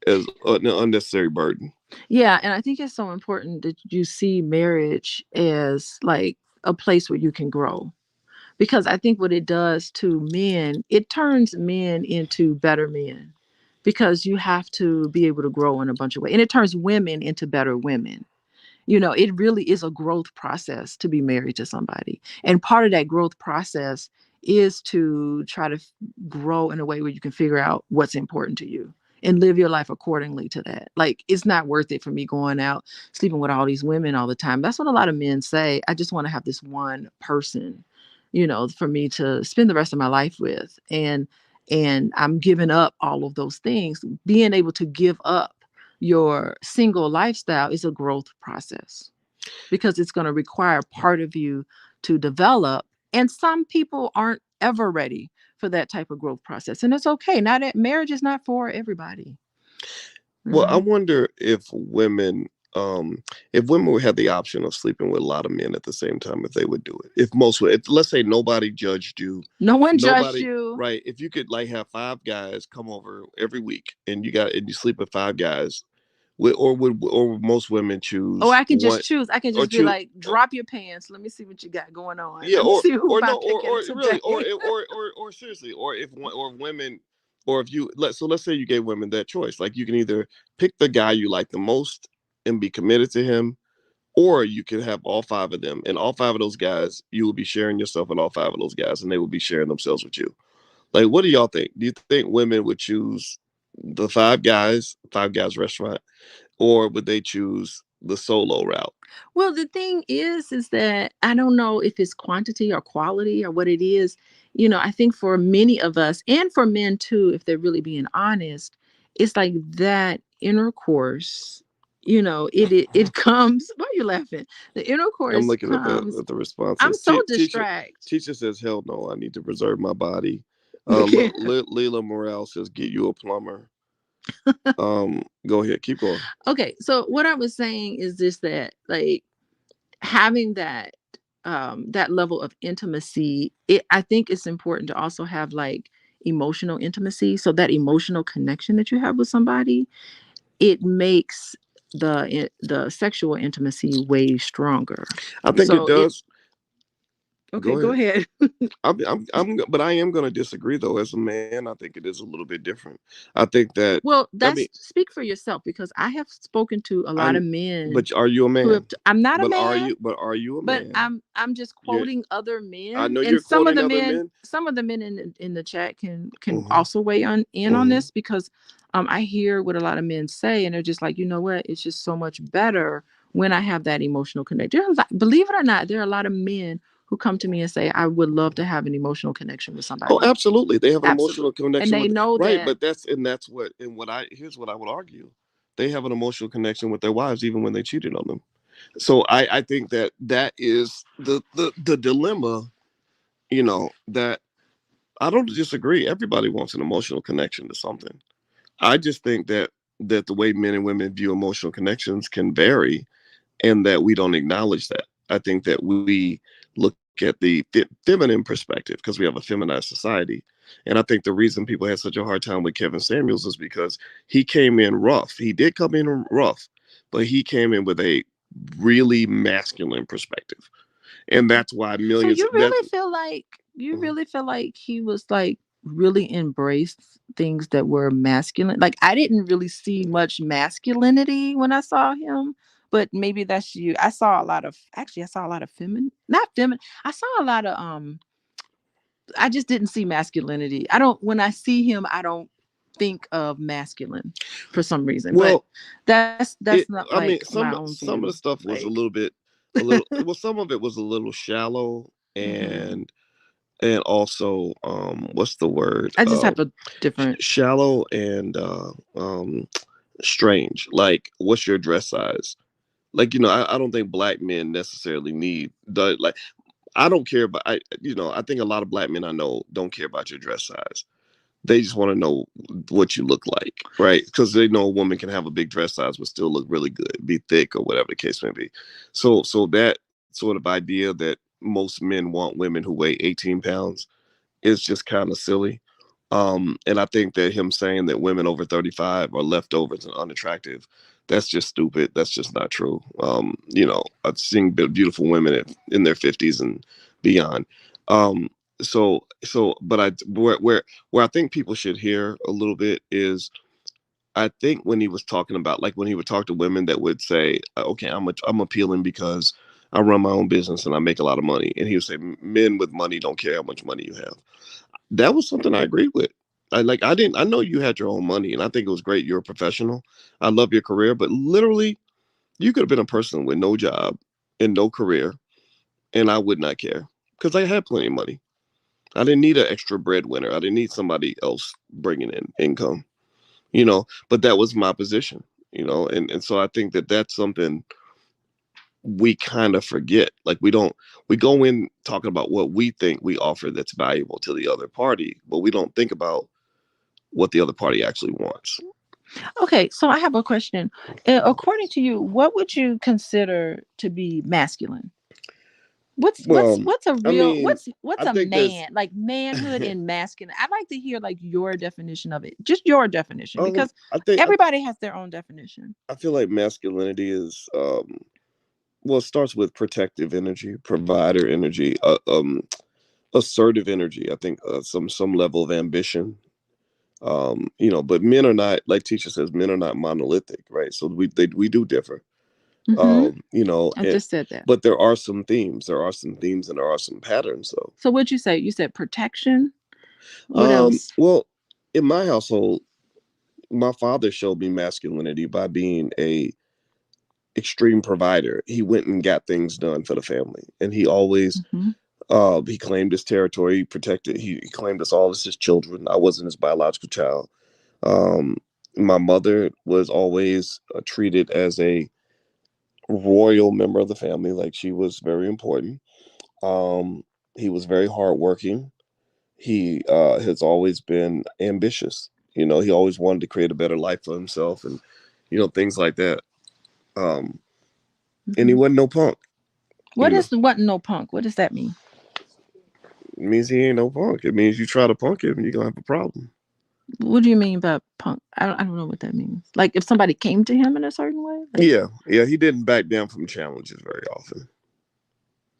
as an unnecessary burden. Yeah, and I think it's so important that you see marriage as like a place where you can grow. Because I think what it does to men, it turns men into better men. Because you have to be able to grow in a bunch of ways. And it turns women into better women. It really is a growth process to be married to somebody. And part of that growth process is to try to grow in a way where you can figure out what's important to you and live your life accordingly to that. Like, it's not worth it for me going out sleeping with all these women all the time. That's what a lot of men say. I just want to have this one person, for me to spend the rest of my life with. And I'm giving up all of those things. Being able to give up your single lifestyle is a growth process because it's going to require part of you to develop. And some people aren't ever ready for that type of growth process. And it's okay. Not that marriage is not for everybody. Well, I wonder if women would have the option of sleeping with a lot of men at the same time, if they would do it. If let's say nobody judged you, No one judged you. right? If you could like have 5 guys come over every week and you sleep with 5 guys, or would most women choose? Oh, I can one just choose. I can or just be choose? like, drop your pants. Let me see what you got going on. Yeah, Let me see who or am I no, picking or today. really, or seriously, or if or women, or if you let's say you gave women that choice, like you can either pick the guy you like the most and be committed to him, or you can have all 5 of them, and all 5 of those guys, you will be sharing yourself with all 5 of those guys, and they will be sharing themselves with you. Like, what do y'all think? Do you think women would choose the 5 guys restaurant, or would they choose the solo route? Well, the thing is that I don't know if it's quantity or quality or what it is. I think for many of us and for men too, if they're really being honest, it's like that intercourse. It comes. Why are you laughing? The I'm intercourse looking at comes. the I'm responses. so Teacher distracted. teacher says, "Hell no, I need to preserve my body." Okay. Leila Morale says, "Get you a plumber." Go ahead, keep going. Okay. So what I was saying is this: that like having that level of intimacy, I think it's important to also have like emotional intimacy. So that emotional connection that you have with somebody, it makes the sexual intimacy way stronger. I think it So it does. okay, Go go ahead. ahead. But I am going to disagree though. As a man, I think it is a little bit different. I think that. Well, I mean, that's speak for yourself because I have spoken to a lot I. of men But are you a who have man? I'm not a But are man. you? But are you a But man? I'm just You're. quoting other I men, know and you're quoting other men. some of the men in the chat can Hmm. also weigh on in on Hmm. this because I hear what a lot of men say, and they're just like, what, it's just so much better when I have that emotional connection. Believe it or not, there are a lot of men who come to me and say, I would love to have an emotional connection with Oh, somebody. absolutely. They have an emotional Absolutely, and connection they with, know right, that. but what I here's what I would argue. They have an emotional connection with their wives even when they cheated on them. So I think that is the dilemma, that I don't disagree. Everybody wants an emotional connection to something. I just think that the way men and women view emotional connections can vary, and that we don't acknowledge that. I think that we look at the feminine perspective because we have a feminized society. And I think the reason people had such a hard time with Kevin Samuels is because he came in rough. He did come in rough, but he came in with a really masculine perspective. And that's why So millions you really feel like he was like really embraced things that were masculine. Like, I didn't really see much masculinity when I saw him, but maybe that's you. I saw a lot of not feminine. I saw a lot of I just didn't see masculinity. I don't When I see him, I don't think of masculine for some reason. But well, that's it not I like mean, my own some of view. the stuff was Like a little well, some of it was a little shallow, mhm. and also what's the word, I just have a different. shallow and strange. Like, what's your dress size? Like, I don't think black men necessarily need the, like, I don't care about, I think a lot of black men I know don't care about your dress size. They just want to know what you look like, right? Because they know a woman can have a big dress size but still look really good, be thick or whatever the case may be. So that sort of idea that most men want women who weigh 18 pounds is just kind of silly. And I think that him saying that women over 35 are leftovers and unattractive, that's just stupid. That's just not true. I've seen beautiful women in their 50s and beyond. Um, but where I think people should hear a little bit is I think when he was talking about, like when he would talk to women that would say, okay, I'm appealing because I run my own business and I make a lot of money. And he would say, men with money don't care how much money you have. That was something I agreed with. I know you had your own money and I think it was great. You're a professional. I love your career, but literally you could have been a person with no job and no career. And I would not care because I had plenty of money. I didn't need an extra breadwinner. I didn't need somebody else bringing in income, but that was my position, and so I think that that's something we kind of forget. Like we go in talking about what we think we offer that's valuable to the other party, but we don't think about what the other party actually wants. Okay, so I have a question. According to you, what would you consider to be masculine? What's what's Well, what's a I real mean, what's I a think there's man, like manhood and masculine? I'd like to hear like your definition of it, just your definition, because I think everybody has their own definition. I feel like masculinity is well, it starts with protective energy, provider energy, assertive energy. I think some level of ambition. But men are not, like teacher says, men are not monolithic, right? So we do differ. Mm-hmm. I And, just said that. but there are some themes. There are some themes, and there are some patterns, though. So what'd you say? You said protection. What else? Well, in my household, my father showed me masculinity by being a extreme provider. He went and got things done for the family, and he always Mm-hmm. he claimed his territory, he protected. He claimed us all as his children. I wasn't his biological child. Um, my mother was always treated as a royal member of the family, like she was very important. Um, he was very hardworking. He has always been ambitious. He always wanted to create a better life for himself, and things like that. Um, and he Mm-hmm. wasn't no punk. You What know, is what no punk? What does that mean? it means he ain't no punk. It means you try to punk him, you're gonna have a problem. What do you mean by punk? I don't know what that means. Like if somebody came to him in a certain way, like Yeah. He didn't back down from challenges very often.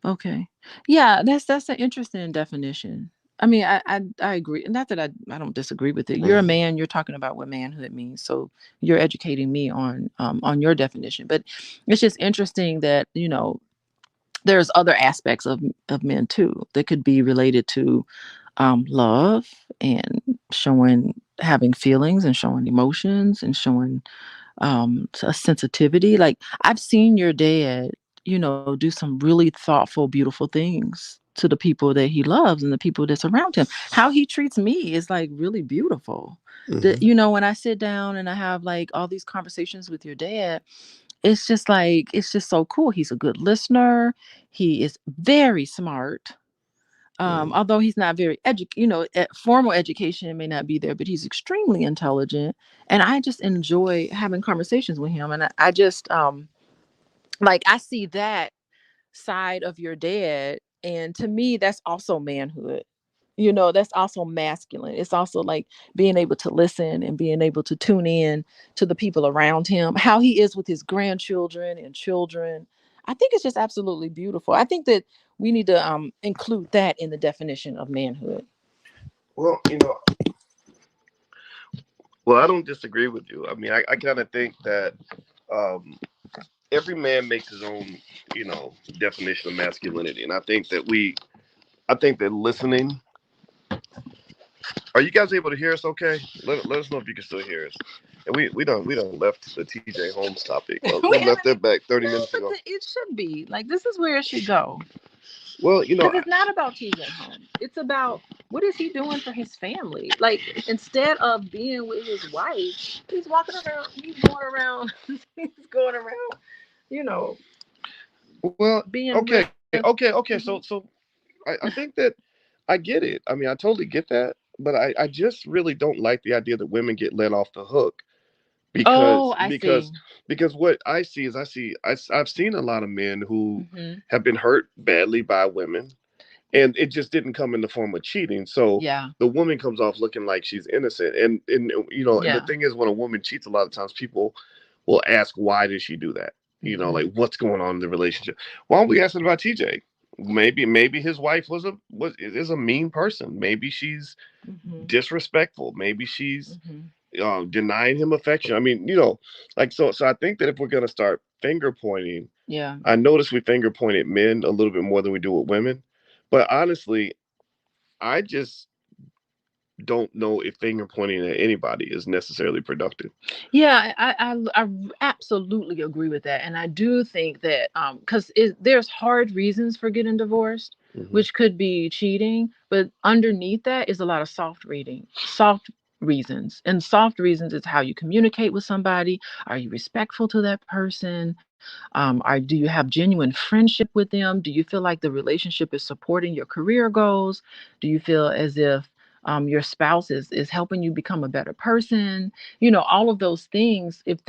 okay, yeah, that's an interesting definition. I mean, I agree. Not that I don't disagree with it. You're a Mhm. man. You're talking about what manhood means, so you're educating me on your definition. But it's just interesting that there's other aspects of men too that could be related to love and showing having feelings and showing emotions and showing a sensitivity. Like I've seen your dad, do some really thoughtful, beautiful things to the people that he loves and the people that's around him. How he treats me is like really beautiful. Mhm. When I sit down and I have like all these conversations with your dad, it's just like it's just so cool. He's a good listener. He is very smart. Mhm. Although he's not very formal education may not be there, but he's extremely intelligent, and I just enjoy having conversations with him. And I just like I see that side of your dad, and to me, that's also manhood. That's also masculine. It's also like being able to listen and being able to tune in to the people around him, how he is with his grandchildren and children. I think it's just absolutely beautiful. I think that we need to include that in the definition of manhood. Well, I don't disagree with you. I mean, I kind of think that um, every man makes his own, definition of masculinity, and I think that listening. Are you guys able to hear us? Okay, let us know if you can still hear us. And we don't left the TJ Holmes topic. We We left haven't. that back 30 minutes No, but ago. it should be like this is where it should go. Well, Because it's not about TJ Holmes. It's about what is he doing for his family. Like instead of being with his wife, he's walking around. He's going around. He's going around. You know, well, being with. okay. Mhm. I think that I get it. I mean, I totally get that, but I just really don't like the idea that women get let off the hook Oh, because I see. because because what I see is I've seen a lot of men who Hmm. have been hurt badly by women, and it just didn't come in the form of cheating. So Yeah. the woman comes off looking like she's innocent, and the Yeah. thing is, when a woman cheats, a lot of times people will ask, why did she do that? Hmm. Like what's going on in the relationship. Why don't we ask about TJ? Maybe his wife was is a mean person. Maybe she's Hmm. disrespectful. Maybe she's Hmm. denying him affection. I mean, like so. I think that if we're gonna start finger pointing, Yeah. I notice we finger point at men a little bit more than we do with women. But honestly, I just don't know if finger pointing at anybody is necessarily productive. Yeah, I absolutely agree with that, and I do think that because there's hard reasons for getting divorced, Hmm. which could be cheating, but underneath that is a lot of soft reasons, and soft reasons is how you communicate with somebody. Are you respectful to that person? Do you have genuine friendship with them? Do you feel like the relationship is supporting your career goals? Do you feel as if your spouse is helping you become a better person? All of those things. If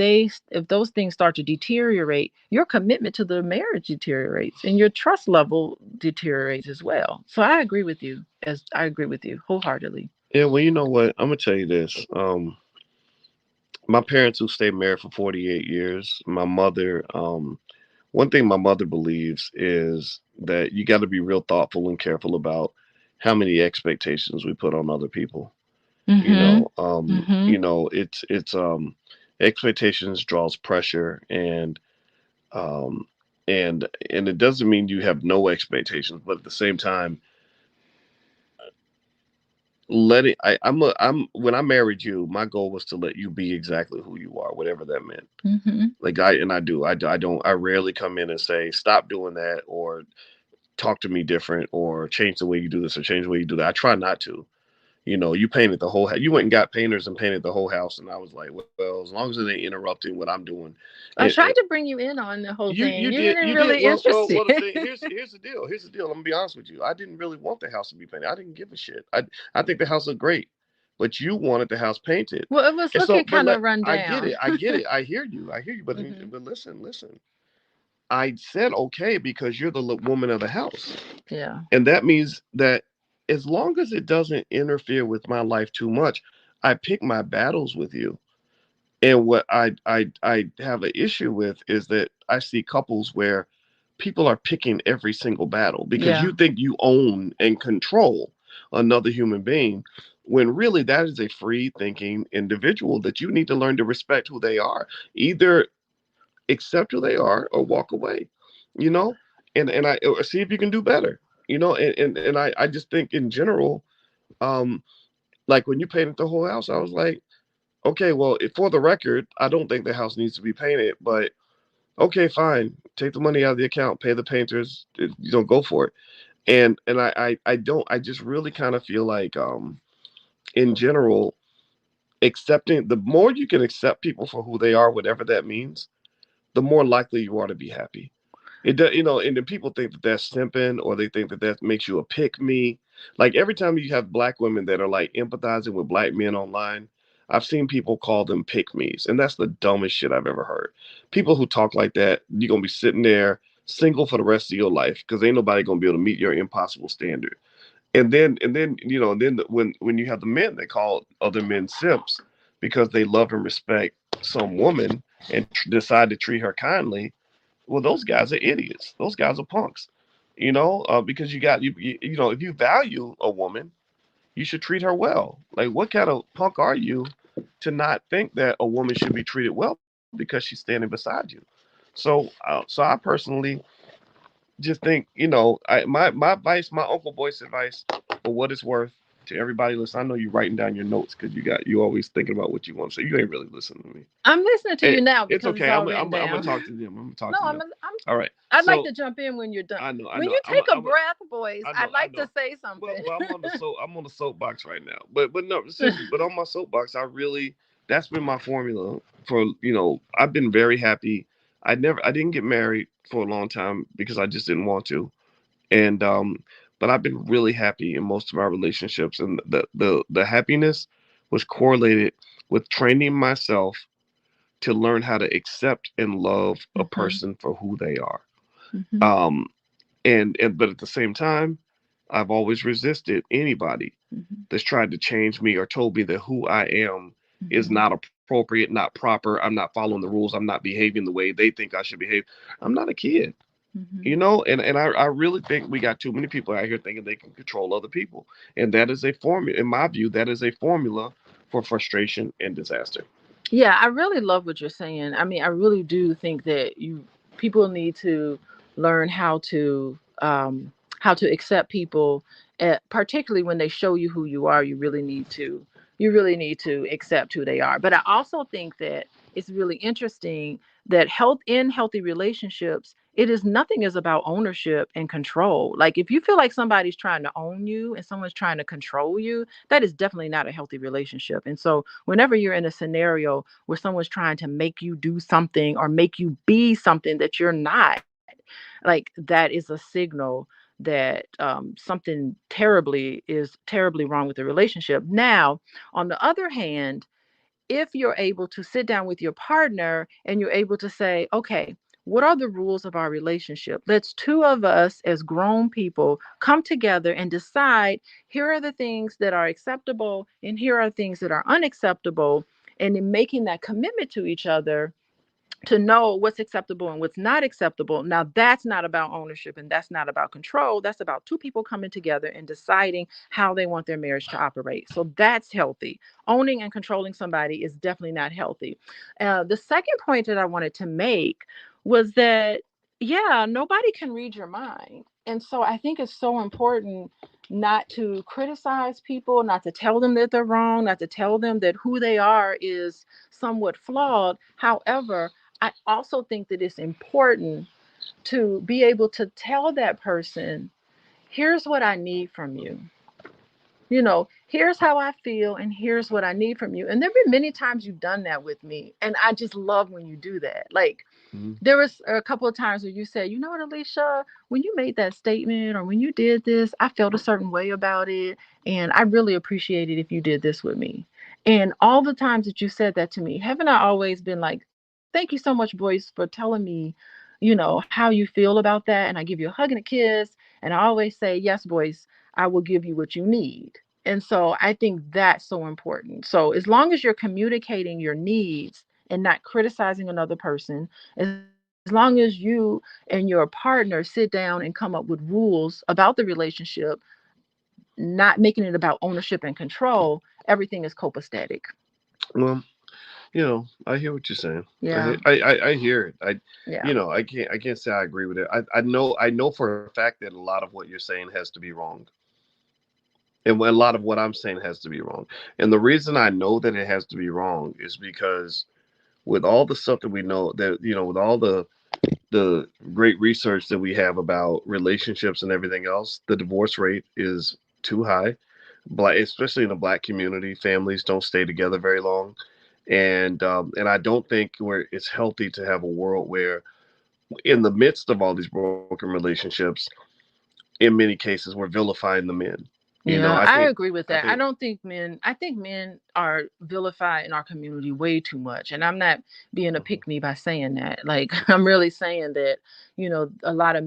those things start to deteriorate, your commitment to the marriage deteriorates, and your trust level deteriorates as well. So I agree with you wholeheartedly. Yeah, well, you know what? I'm gonna tell you this. My parents who stayed married for 48 years. My mother. One thing my mother believes is that you got to be real thoughtful and careful about how many expectations we put on other people. Mm-hmm. Mm-hmm. It's expectations draws pressure, um, and it doesn't mean you have no expectations, but at the same time, I'm when I married you, my goal was to let you be exactly who you are, whatever that meant. Mm-hmm. Like I don't, I rarely come in and say stop doing that or talk to me different or change the way you do this or change the way you do that. I try not to. You painted the whole house. You went and got painters and painted the whole house, and I was like, well, as long as it ain't interrupting what I'm doing, I and tried to bring you in on the whole thing. you You did didn't you did really well. interested. The thing here's the deal. Here's the deal. I'm gonna be honest with you. I didn't really want the house to be painted. I didn't give a shit. I think the house looked great, but you wanted the house painted, Well, it was and so looking kind of run I get it. down. I get it. I hear you. I hear you. But Hmm. but listen. I said okay because you're the woman of the house. Yeah. And that means that as long as it doesn't interfere with my life too much, I pick my battles with you. And what I have an issue with is that I see couples where people are picking every single battle because Yeah. you think you own and control another human being when really that is a free thinking individual that you need to learn to respect who they are. Either accept who they are or walk away, you know, and I or see if you can do better, and I just think in general, um, like when you painted the whole house, I was like, okay, well, for the record, I don't think the house needs to be painted, but okay, fine, take the money out of the account, pay the painters, go for it. And I don't, I just really kind of feel like, in general, accepting the more you can accept people for who they are, whatever that means, the more likely you are to be happy. It does, and then people think that that's simping, or they think that that makes you a pick me. Like every time you have black women that are like empathizing with black men online, I've seen people call them pick me's, and that's the dumbest shit I've ever heard. People who talk like that, you're gonna be sitting there single for the rest of your life because ain't nobody gonna be able to meet your impossible standard. And then when you have the men that call other men simps because they love and respect some woman and decide to treat her kindly, well, those guys are idiots. Those guys are punks. Because if you value a woman, you should treat her well. Like, what kind of punk are you to not think that a woman should be treated well because she's standing beside you? So I personally just think, my advice, my Uncle Boyce advice, for what it's worth to everybody listen. I know you writing down your notes because you always thinking about what you want to say. You ain't really listening to me. I'm listening to you now It's because it's okay. all written I'm gonna down. talk to them. I'm gonna talk No, to I'm, them. I'm. All right. I'd like So to jump in when you're done. I When know. you take a breath, boys, I'd I like to know. say Well, something. I'm on the soapbox right now. But no, seriously. But on my soapbox, that's been my formula for I've been very happy. I didn't get married for a long time because I just didn't want to, and but I've been really happy in most of my relationships, and the happiness was correlated with training myself to learn how to accept and love a Hmm. person for who they are. Hmm. Um, and but at the same time, I've always resisted anybody Hmm. that's tried to change me or told me that who I am is Hmm. not appropriate, not proper. I'm not following the rules. I'm not behaving the way they think I should behave. I'm not a kid. Hmm. And I really think we got too many people out here thinking they can control other people. And that is a formula, in my view, that is a formula for frustration and disaster. Yeah, I really love what you're saying. I mean, I really do think that people need to learn how to accept people, particularly when they show you who you are. You really need to accept who they are. But I also think that it's really interesting that healthy relationships, it is nothing is about ownership and control. Like if you feel like somebody's trying to own you and someone's trying to control you, that is definitely not a healthy relationship. And so whenever you're in a scenario where someone's trying to make you do something or make you be something that you're not, like that is a signal that something terribly wrong with the relationship. Now, on the other hand, if you're able to sit down with your partner and you're able to say, okay, what are the rules of our relationship? Let's two of us as grown people come together and decide here are the things that are acceptable and here are things that are unacceptable. And in making that commitment to each other, to know what's acceptable and what's not acceptable. Now, that's not about ownership and that's not about control. That's about two people coming together and deciding how they want their marriage to operate. So that's healthy. Owning and controlling somebody is definitely not healthy. The second point that I wanted to make was that, yeah, nobody can read your mind. And so I think it's so important not to criticize people, not to tell them that they're wrong, not to tell them that who they are is somewhat flawed. However, I also think that it's important to be able to tell that person, here's what I need from you. Here's how I feel, and here's what I need from you. And there have been many times you've done that with me. And I just love when you do that. Like, Mhm. there was a couple of times where you said, you know what, Alicia, when you made that statement or when you did this, I felt a certain way about it. And I really appreciate it if you did this with me. And all the times that you said that to me, haven't I always been like, thank you so much, Boyce, for telling me, how you feel about that. And I give you a hug and a kiss. And I always say, yes, Boyce, I will give you what you need. And so I think that's so important. So as long as you're communicating your needs and not criticizing another person, as long as you and your partner sit down and come up with rules about the relationship, not making it about ownership and control, everything is copacetic. Well, I hear what you're saying. Yeah. I hear it. Yeah. I can't say I agree with it. I know for a fact that a lot of what you're saying has to be wrong, and a lot of what I'm saying has to be wrong. And the reason I know that it has to be wrong is because with all the stuff that we know, that with all the great research that we have about relationships and everything else, the divorce rate is too high. Black, especially in the black community, families don't stay together very long, and I don't think where it's healthy to have a world where, in the midst of all these broken relationships, in many cases, we're vilifying the men. I Yeah, think, I agree with I that. think, I think men are vilified in our community way too much. And I'm not being a mhm. pick me by saying that. Like, I'm really saying that, a lot of,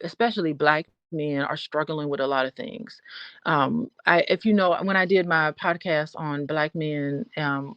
especially black men are struggling with a lot of things. If when I did my podcast on black men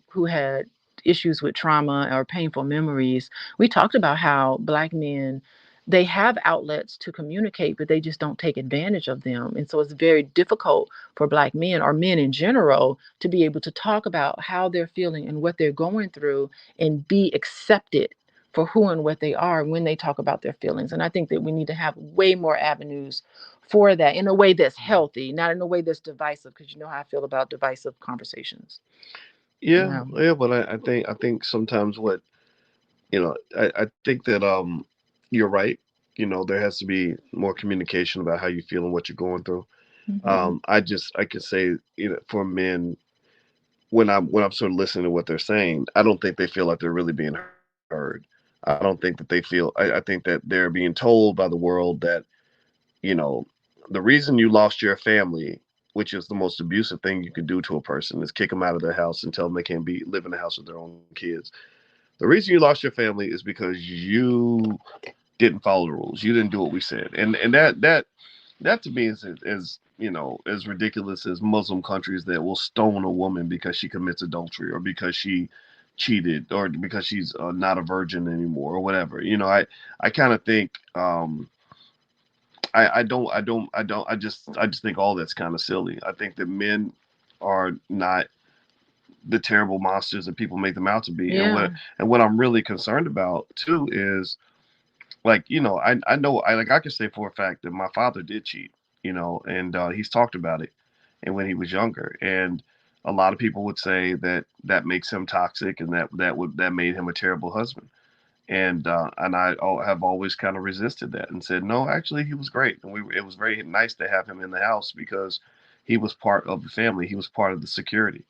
who had issues with trauma or painful memories, we talked about how black men, they have outlets to communicate, but they just don't take advantage of them. And so it's very difficult for black men or men in general to be able to talk about how they're feeling and what they're going through and be accepted for who and what they are when they talk about their feelings. And I think that we need to have way more avenues for that in a way that's healthy, not in a way that's divisive, because you know how I feel about divisive conversations. Yeah, Yeah. yeah, but I think sometimes I think that you're right. There has to be more communication about how you feel and what you're going through. Hmm. I could say, for men, when I'm sort of listening to what they're saying, I don't think they feel like they're really being heard. I don't think that they feel. I think that they're being told by the world that, you know the reason you lost your family, which is the most abusive thing you can do to a person, is kick them out of their house and tell them they can't be live in the house with their own kids. The reason you lost your family is because you didn't follow the rules. You didn't do what we said, and that to me is ridiculous as Muslim countries that will stone a woman because she commits adultery or because she cheated or because she's not a virgin anymore or whatever. I kind of think I just think all that's kind of silly. I think that men are not the terrible monsters that people make them out to be. Yeah. And what I'm really concerned about too is, like, I know, I can say for a fact that my father did cheat, and he's talked about it, and when he was younger, and a lot of people would say that that makes him toxic, and that made him a terrible husband. And I have always kind of resisted that and said, no, actually, he was great, and it was very nice to have him in the house because he was part of the family. He was part of the security,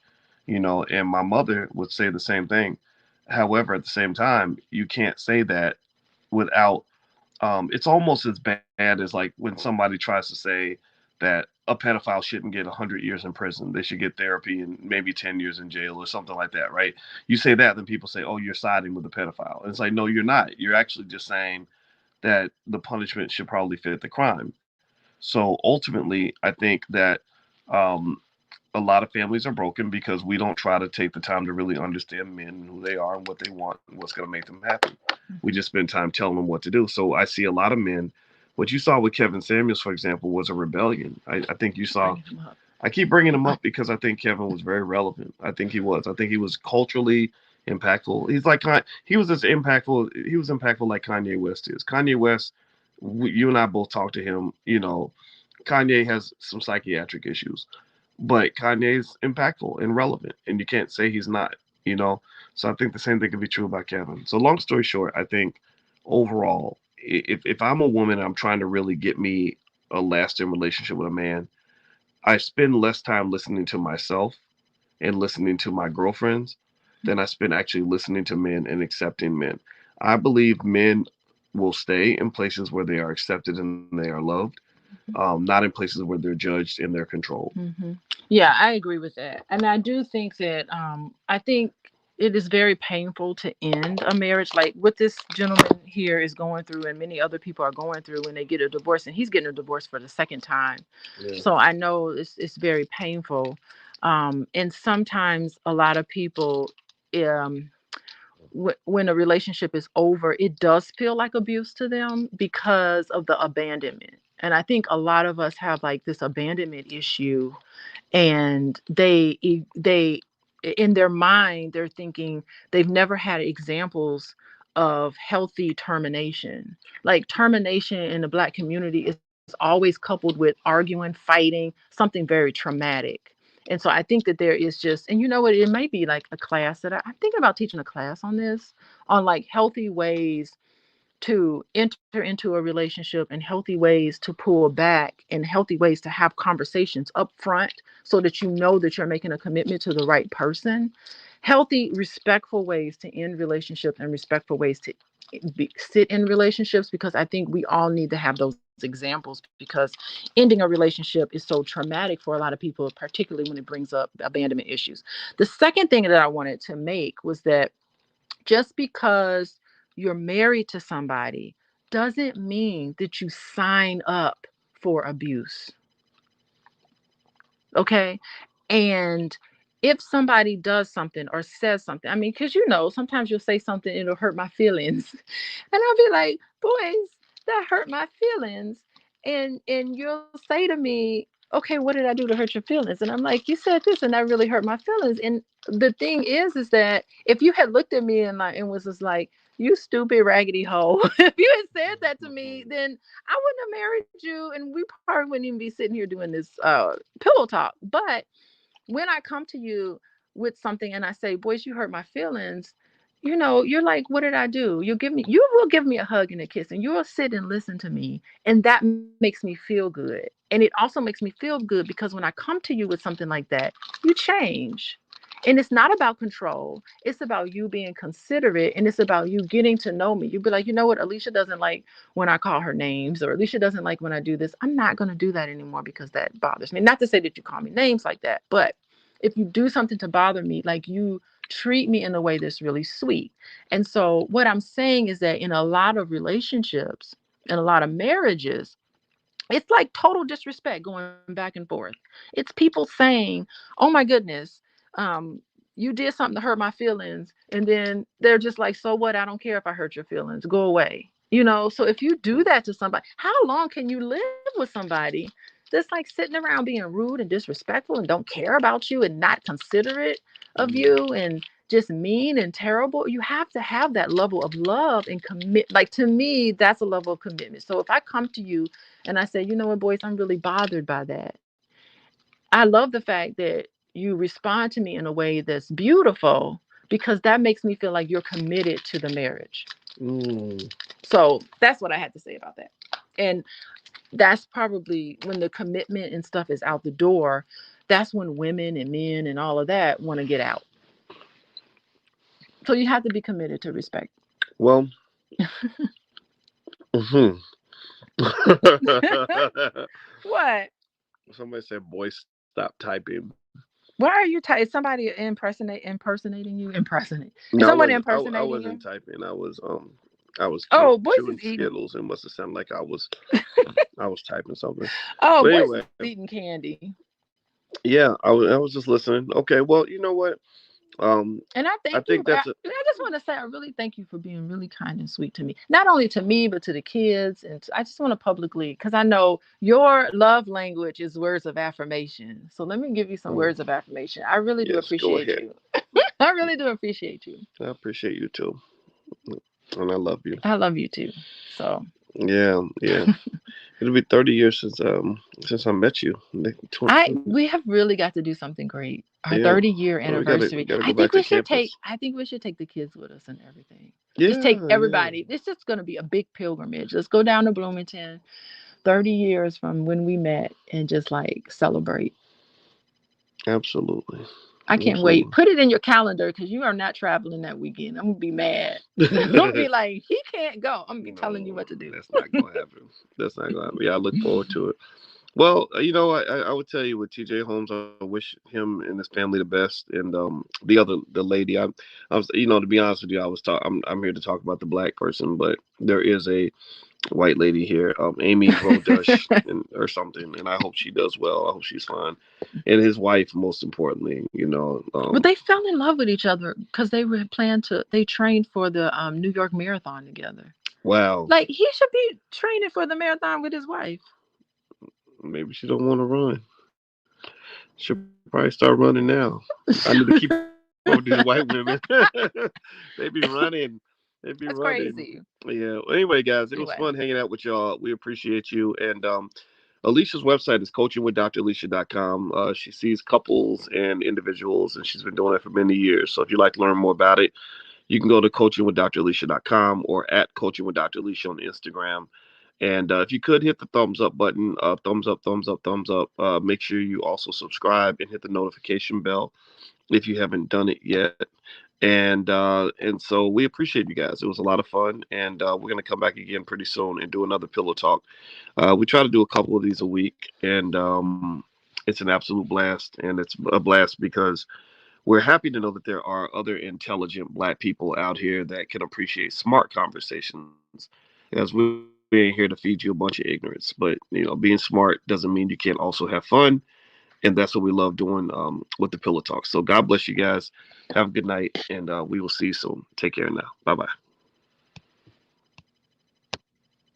And my mother would say the same thing. However, at the same time, you can't say that without. It's almost as bad as like when somebody tries to say that a pedophile shouldn't get 100 years in prison. They should get therapy and maybe 10 years in jail or something like that, right? You say that, then people say, "Oh, you're siding with the pedophile." And it's like, no, you're not. You're actually just saying that the punishment should probably fit the crime. So ultimately, I think that um, a lot of families are broken because we don't try to take the time to really understand men and who they are and what they want and what's going to make them happy. We just spend time telling them what to do. So I see a lot of men. What you saw with Kevin Samuels, for example, was a rebellion. I think you saw. I keep bringing him up because I think Kevin was very relevant. I think he was. I think he was culturally impactful. He's like he was as impactful. He was impactful like Kanye West is. Kanye West, you and I both talked to him. Kanye has some psychiatric issues, but Kanye's impactful and relevant, and you can't say he's not. So I think the same thing can be true about Kevin. So long story short, I think overall, if I'm a woman and I'm trying to really get me a lasting relationship with a man, I spend less time listening to myself and listening to my girlfriends than I spend actually listening to men and accepting men. I believe men will stay in places where they are accepted and they are loved, not in places where they're judged and they're controlled. Mm-hmm. Yeah, I agree with that. And I do think that I think it is very painful to end a marriage like what this gentleman here is going through and many other people are going through when they get a divorce, and he's getting a divorce for the second time. Yeah. So I know it's very painful. And sometimes a lot of people um when a relationship is over, it does feel like abuse to them because of the abandonment. And I think a lot of us have like this abandonment issue, and they in their mind they're thinking they've never had examples of healthy termination. Like termination in the Black community is always coupled with arguing, fighting, something very traumatic. And so I think that there is just, and you know what, it may be like a class that I'm thinking about teaching a class on this, on like healthy ways to enter into a relationship and healthy ways to pull back and healthy ways to have conversations up front so that you know that you're making a commitment to the right person. Healthy, respectful ways to end relationships and respectful ways to sit in relationships, because I think we all need to have those examples, because ending a relationship is so traumatic for a lot of people, particularly when it brings up abandonment issues. The second thing that I wanted to make was that just because you're married to somebody doesn't mean that you sign up for abuse. Okay. And if somebody does something or says something, I mean, because sometimes you'll say something, it'll hurt my feelings. And I'll be like, boys, that hurt my feelings. And you'll say to me, okay, what did I do to hurt your feelings? And I'm like, you said this and that really hurt my feelings. And the thing is that if you had looked at me and was just like, you stupid raggedy hoe, if you had said that to me, then I wouldn't have married you, and we probably wouldn't even be sitting here doing this pillow talk. But when I come to you with something and I say, boys, you hurt my feelings, you're like, what did I do? You will give me a hug and a kiss, and you will sit and listen to me. And that makes me feel good. And it also makes me feel good because when I come to you with something like that, you change. And it's not about control. It's about you being considerate, and it's about you getting to know me. You'd be like, you know what? Alicia doesn't like when I call her names, or Alicia doesn't like when I do this. I'm not going to do that anymore because that bothers me. Not to say that you call me names like that, but if you do something to bother me, like you treat me in a way that's really sweet. And so what I'm saying is that in a lot of relationships and a lot of marriages, it's like total disrespect going back and forth. It's people saying, oh my goodness, you did something to hurt my feelings. And then they're just like, so what? I don't care if I hurt your feelings. Go away. So if you do that to somebody, how long can you live with somebody that's like sitting around being rude and disrespectful and don't care about you and not considerate of Mm. you and just mean and terrible. You have to have that level of love and commit. Like, to me, that's a level of commitment. So if I come to you and I say, you know what, Boyce, I'm really bothered by that. I love the fact that you respond to me in a way that's beautiful, because that makes me feel like you're committed to the marriage. Mm. So that's what I had to say about that. And that's probably when the commitment and stuff is out the door. That's when women and men and all of that want to get out. So you have to be committed to respect. Well, mhm. What? Somebody said, "Boy, stop typing." Why are you? Is somebody impersonating you? Is No, I someone wasn't. I impersonating you? wasn't typing. I was Oh, Boyce is chewing eating. Skittles. It must have sounded like I was typing something. Oh, But Boyce is anyway, eating candy. yeah, I was just listening. Okay, well, you know what? Um, And I I thank you. think that's a I just want to say I really thank you for being really kind and sweet to me. Not only to me, but to the kids. And I just want to publicly, because I know your love language is words of affirmation. So let me give you some mm, words of affirmation. I really do yes. Go appreciate ahead. you. I really do appreciate you. I appreciate you too, and I love you. I love you too. So Yeah, yeah. It'll be 30 years since I met you. we have really got to do something great. Our Yeah. 30-year Well, we gotta anniversary. go back to campus. I think we should take the kids with us and everything. Just take Yeah, yeah. everybody. It's just going to be a big pilgrimage. Let's go down to Bloomington, 30 years from when we met, and just like celebrate. Absolutely. I can't wait. Absolutely. Put it in your calendar, because you are not traveling that weekend. I'm going to be mad. I'm going to be like, he can't go. I'm going to be telling you No, what to do. that's not gonna happen. That's not gonna happen. Yeah, I look forward to it. Well, I would tell you with TJ Holmes, I wish him and his family the best. And the lady, I was, to be honest with you, I'm here to talk about the black person, but there is a white lady here, Amy Rodush, or something, and I hope she does well. I hope she's fine, and his wife, most importantly. But they fell in love with each other because they trained for the New York Marathon together. Wow, Like, he should be training for the marathon with his wife. maybe she don't want to run. She'll probably start running now. I need to keep up with these white women. they be running. They be running. That's Yeah. crazy. Well, anyway, guys, it was fun hanging out Anyway, with y'all. We appreciate you. And Alicia's website is coachingwithdralicia.com. She sees couples and individuals, and she's been doing it for many years. So if you'd like to learn more about it, you can go to coachingwithdralicia.com or at coachingwithdralicia on Instagram. And if you could hit the thumbs up button, thumbs up, thumbs up, thumbs up. Make sure you also subscribe and hit the notification bell if you haven't done it yet. And so we appreciate you guys. It was a lot of fun, and we're gonna come back again pretty soon and do another pillow talk. We try to do a couple of these a week, and it's an absolute blast, and it's a blast because we're happy to know that there are other intelligent black people out here that can appreciate smart conversations. As we ain't here to feed you a bunch of ignorance, but being smart doesn't mean you can't also have fun, and that's what we love doing with the pillow talk. So God bless you guys. Have a good night, and we will see you soon. Take care now. Bye bye.